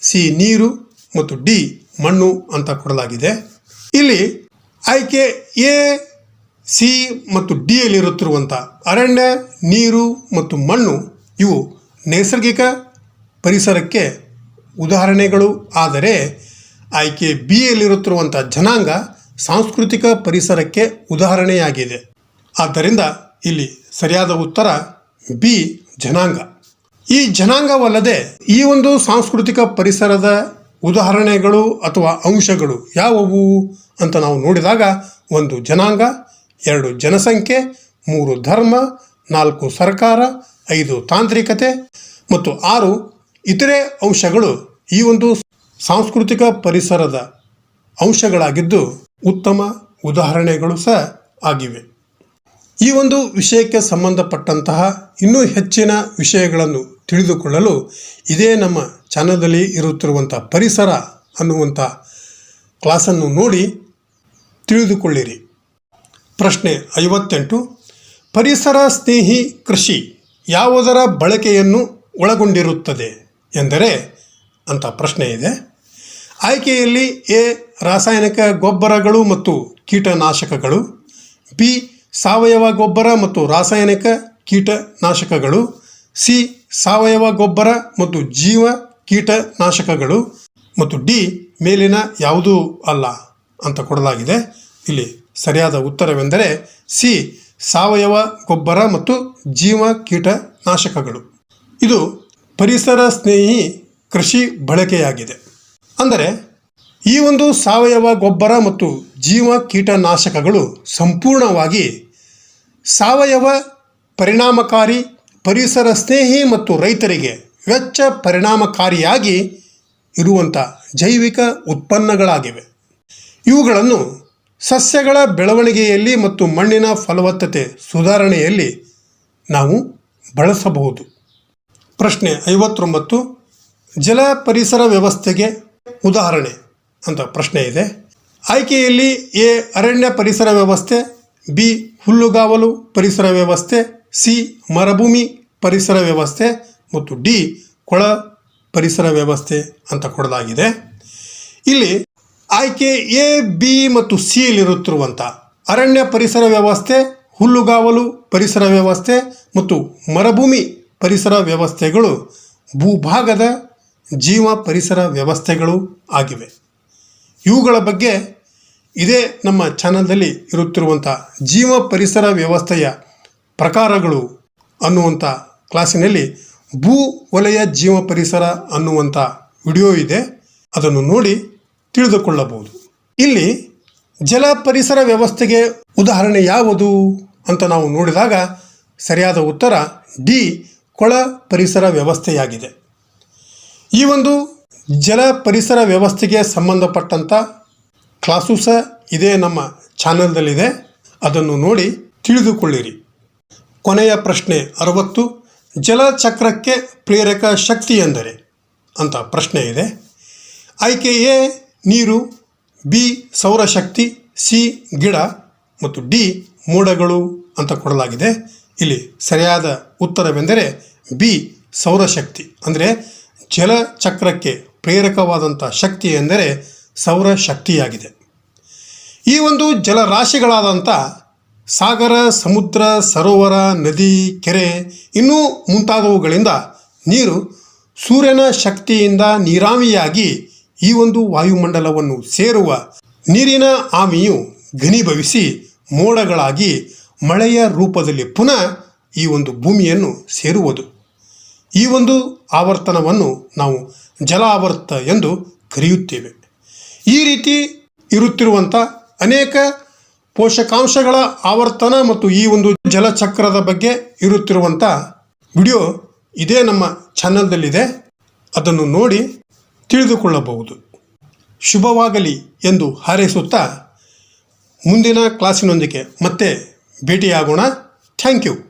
ಸಿ ನೀರು ಮತ್ತು ಡಿ ಮಣ್ಣು ಅಂತ ಕೊಡಲಾಗಿದೆ. ಇಲ್ಲಿ ಆಯ್ಕೆ ಎ, ಸಿ ಮತ್ತು ಡಿ ಯಲ್ಲಿರುತ್ತಿರುವಂಥ ಅರಣ್ಯ, ನೀರು ಮತ್ತು ಮಣ್ಣು ಇವು ನೈಸರ್ಗಿಕ ಪರಿಸರಕ್ಕೆ ಉದಾಹರಣೆಗಳು. ಆದರೆ ಆಯ್ಕೆ ಬಿ ಯಲ್ಲಿರುತ್ತಿರುವಂಥ ಜನಾಂಗ ಸಾಂಸ್ಕೃತಿಕ ಪರಿಸರಕ್ಕೆ ಉದಾಹರಣೆಯಾಗಿದೆ. ಆದ್ದರಿಂದ ಇಲ್ಲಿ ಸರಿಯಾದ ಉತ್ತರ ಬಿ ಜನಾಂಗ. ಈ ಜನಾಂಗವಲ್ಲದೆ ಈ ಒಂದು ಸಾಂಸ್ಕೃತಿಕ ಪರಿಸರದ ಉದಾಹರಣೆಗಳು ಅಥವಾ ಅಂಶಗಳು ಯಾವುವು ಅಂತ ನಾವು ನೋಡಿದಾಗ 1 ಜನಾಂಗ, 2 ಜನಸಂಖ್ಯೆ, 3 ಧರ್ಮ, 4 ಸರ್ಕಾರ, 5 ತಾಂತ್ರಿಕತೆ ಮತ್ತು 6 ಇತರೆ ಅಂಶಗಳು ಈ ಒಂದು ಸಾಂಸ್ಕೃತಿಕ ಪರಿಸರದ ಅಂಶಗಳಾಗಿದ್ದು ಉತ್ತಮ ಉದಾಹರಣೆಗಳು ಸಹ ಆಗಿವೆ. ಈ ಒಂದು ವಿಷಯಕ್ಕೆ ಸಂಬಂಧಪಟ್ಟಂತಹ ಇನ್ನೂ ಹೆಚ್ಚಿನ ವಿಷಯಗಳನ್ನು ತಿಳಿದುಕೊಳ್ಳಲು ಇದೇ ನಮ್ಮ ಚಾನಲ್ನಲ್ಲಿ ಇರುತ್ತಿರುವಂಥ ಪರಿಸರ ಅನ್ನುವಂಥ ಕ್ಲಾಸನ್ನು ನೋಡಿ ತಿಳಿದುಕೊಳ್ಳಿರಿ. ಪ್ರಶ್ನೆ 58. ಪರಿಸರ ಸ್ನೇಹಿ ಕೃಷಿ ಯಾವುದರ ಬಳಕೆಯನ್ನು ಒಳಗೊಂಡಿರುತ್ತದೆ ಎಂದರೆ ಅಂತ ಪ್ರಶ್ನೆ ಇದೆ. ಆಯ್ಕೆಯಲ್ಲಿ ಎ ರಾಸಾಯನಿಕ ಗೊಬ್ಬರಗಳು ಮತ್ತು ಕೀಟನಾಶಕಗಳು, ಬಿ ಸಾವಯವ ಗೊಬ್ಬರ ಮತ್ತು ರಾಸಾಯನಿಕ ಕೀಟನಾಶಕಗಳು, ಸಿ ಸಾವಯವ ಗೊಬ್ಬರ ಮತ್ತು ಜೀವ ಕೀಟನಾಶಕಗಳು ಮತ್ತು ಡಿ ಮೇಲಿನ ಯಾವುದೂ ಅಲ್ಲ ಅಂತ ಕೊಡಲಾಗಿದೆ. ಇಲ್ಲಿ ಸರಿಯಾದ ಉತ್ತರವೆಂದರೆ ಸಿ ಸಾವಯವ ಗೊಬ್ಬರ ಮತ್ತು ಜೀವ ಕೀಟನಾಶಕಗಳು. ಇದು ಪರಿಸರ ಸ್ನೇಹಿ ಕೃಷಿ ಬಳಕೆಯಾಗಿದೆ. ಅಂದರೆ ಈ ಒಂದು ಸಾವಯವ ಗೊಬ್ಬರ ಮತ್ತು ಜೀವ ಕೀಟನಾಶಕಗಳು ಸಂಪೂರ್ಣವಾಗಿ ಸಾವಯವ, ಪರಿಣಾಮಕಾರಿ, ಪರಿಸರ ಸ್ನೇಹಿ ಮತ್ತು ರೈತರಿಗೆ ವೆಚ್ಚ ಪರಿಣಾಮಕಾರಿಯಾಗಿ ಇರುವಂಥ ಜೈವಿಕ ಉತ್ಪನ್ನಗಳಾಗಿವೆ. ಇವುಗಳನ್ನು ಸಸ್ಯಗಳ ಬೆಳವಣಿಗೆಯಲ್ಲಿ ಮತ್ತು ಮಣ್ಣಿನ ಫಲವತ್ತತೆ ಸುಧಾರಣೆಯಲ್ಲಿ ನಾವು ಬಳಸಬಹುದು. ಪ್ರಶ್ನೆ 59. ಜಲ ಪರಿಸರ ವ್ಯವಸ್ಥೆಗೆ ಉದಾಹರಣೆ ಅಂತ ಪ್ರಶ್ನೆ ಇದೆ. ಆಯ್ಕೆಯಲ್ಲಿ ಎ ಅರಣ್ಯ ಪರಿಸರ ವ್ಯವಸ್ಥೆ, ಬಿ ಹುಲ್ಲುಗಾವಲು ಪರಿಸರ ವ್ಯವಸ್ಥೆ, ಸಿ ಮರುಭೂಮಿ ಪರಿಸರ ವ್ಯವಸ್ಥೆ ಮತ್ತು ಡಿ ಕೊಳ ಪರಿಸರ ವ್ಯವಸ್ಥೆ ಅಂತ ಕೊಡಲಾಗಿದೆ. ಇಲ್ಲಿ ಆಯ್ಕೆ ಎ, ಬಿ ಮತ್ತು ಸಿ ಯಲ್ಲಿರುತ್ತಿರುವಂಥ ಅರಣ್ಯ ಪರಿಸರ ವ್ಯವಸ್ಥೆ, ಹುಲ್ಲುಗಾವಲು ಪರಿಸರ ವ್ಯವಸ್ಥೆ ಮತ್ತು ಮರುಭೂಮಿ ಪರಿಸರ ವ್ಯವಸ್ಥೆಗಳು ಭೂಭಾಗದ ಜೀವ ಪರಿಸರ ವ್ಯವಸ್ಥೆಗಳು ಆಗಿವೆ. ಇವುಗಳ ಬಗ್ಗೆ ಇದೇ ನಮ್ಮ ಚಾನಲ್ನಲ್ಲಿ ಇರುತ್ತಿರುವಂಥ ಜೀವ ಪರಿಸರ ವ್ಯವಸ್ಥೆಯ ಪ್ರಕಾರಗಳು ಅನ್ನುವಂಥ ಕ್ಲಾಸಿನಲ್ಲಿ ಭೂ ವಲಯ ಜೀವ ಪರಿಸರ ಅನ್ನುವಂಥ ವಿಡಿಯೋ ಇದೆ. ಅದನ್ನು ನೋಡಿ ತಿಳಿದುಕೊಳ್ಳಬಹುದು. ಇಲ್ಲಿ ಜಲ ಪರಿಸರ ವ್ಯವಸ್ಥೆಗೆ ಉದಾಹರಣೆ ಯಾವುದು ಅಂತ ನಾವು ನೋಡಿದಾಗ ಸರಿಯಾದ ಉತ್ತರ ಡಿ ಕೊಳ ಪರಿಸರ ವ್ಯವಸ್ಥೆಯಾಗಿದೆ. ಈ ಒಂದು ಜಲ ಪರಿಸರ ವ್ಯವಸ್ಥೆಗೆ ಸಂಬಂಧಪಟ್ಟಂಥ ಕ್ಲಾಸು ಸಹ ಇದೇ ನಮ್ಮ ಚಾನಲ್ದಲ್ಲಿದೆ. ಅದನ್ನು ನೋಡಿ ತಿಳಿದುಕೊಳ್ಳಿರಿ. ಕೊನೆಯ ಪ್ರಶ್ನೆ 60. ಜಲಚಕ್ರಕ್ಕೆ ಪ್ರೇರಕ ಶಕ್ತಿ ಎಂದರೆ ಅಂತ ಪ್ರಶ್ನೆ ಇದೆ. ಆಯ್ಕೆ ಎ ನೀರು, ಬಿ ಸೌರಶಕ್ತಿ, ಸಿ ಗಿಡ ಮತ್ತು ಡಿ ಮೋಡಗಳು ಅಂತ ಕೊಡಲಾಗಿದೆ. ಇಲ್ಲಿ ಸರಿಯಾದ ಉತ್ತರವೆಂದರೆ ಬಿ ಸೌರಶಕ್ತಿ. ಅಂದರೆ ಜಲಚಕ್ರಕ್ಕೆ ಪ್ರೇರಕವಾದಂಥ ಶಕ್ತಿ ಎಂದರೆ ಸೌರಶಕ್ತಿಯಾಗಿದೆ. ಈ ಒಂದು ಜಲರಾಶಿಗಳಾದಂಥ ಸಾಗರ, ಸಮುದ್ರ, ಸರೋವರ, ನದಿ, ಕೆರೆ ಇನ್ನೂ ಮುಂತಾದವುಗಳಿಂದ ನೀರು ಸೂರ್ಯನ ಶಕ್ತಿಯಿಂದ ನೀರಾವಿಯಾಗಿ ಈ ಒಂದು ವಾಯುಮಂಡಲವನ್ನು ಸೇರುವ ನೀರಿನ ಆವಿಯು ಘನೀಭವಿಸಿ ಮೋಡಗಳಾಗಿ ಮಳೆಯ ರೂಪದಲ್ಲಿ ಪುನಃ ಈ ಒಂದು ಭೂಮಿಯನ್ನು ಸೇರುವುದು. ಈ ಒಂದು ಆವರ್ತನವನ್ನು ನಾವು ಜಲಾವರ್ತ ಎಂದು ಕರೆಯುತ್ತೇವೆ. ಈ ರೀತಿ ಇರುತ್ತಿರುವಂಥ ಅನೇಕ ಪೋಷಕಾಂಶಗಳ ಆವರ್ತನ ಮತ್ತು ಈ ಒಂದು ಜಲಚಕ್ರದ ಬಗ್ಗೆ ಇರುತ್ತಿರುವಂಥ ವಿಡಿಯೋ ಇದೇ ನಮ್ಮ ಚಾನಲ್ದಲ್ಲಿದೆ, ಅದನ್ನು ನೋಡಿ ತಿಳಿದುಕೊಳ್ಳಬಹುದು. ಶುಭವಾಗಲಿ ಎಂದು ಹಾರೈಸುತ್ತಾ ಮುಂದಿನ ಕ್ಲಾಸಿನೊಂದಿಗೆ ಮತ್ತೆ ಭೇಟಿಯಾಗೋಣ. Thank you.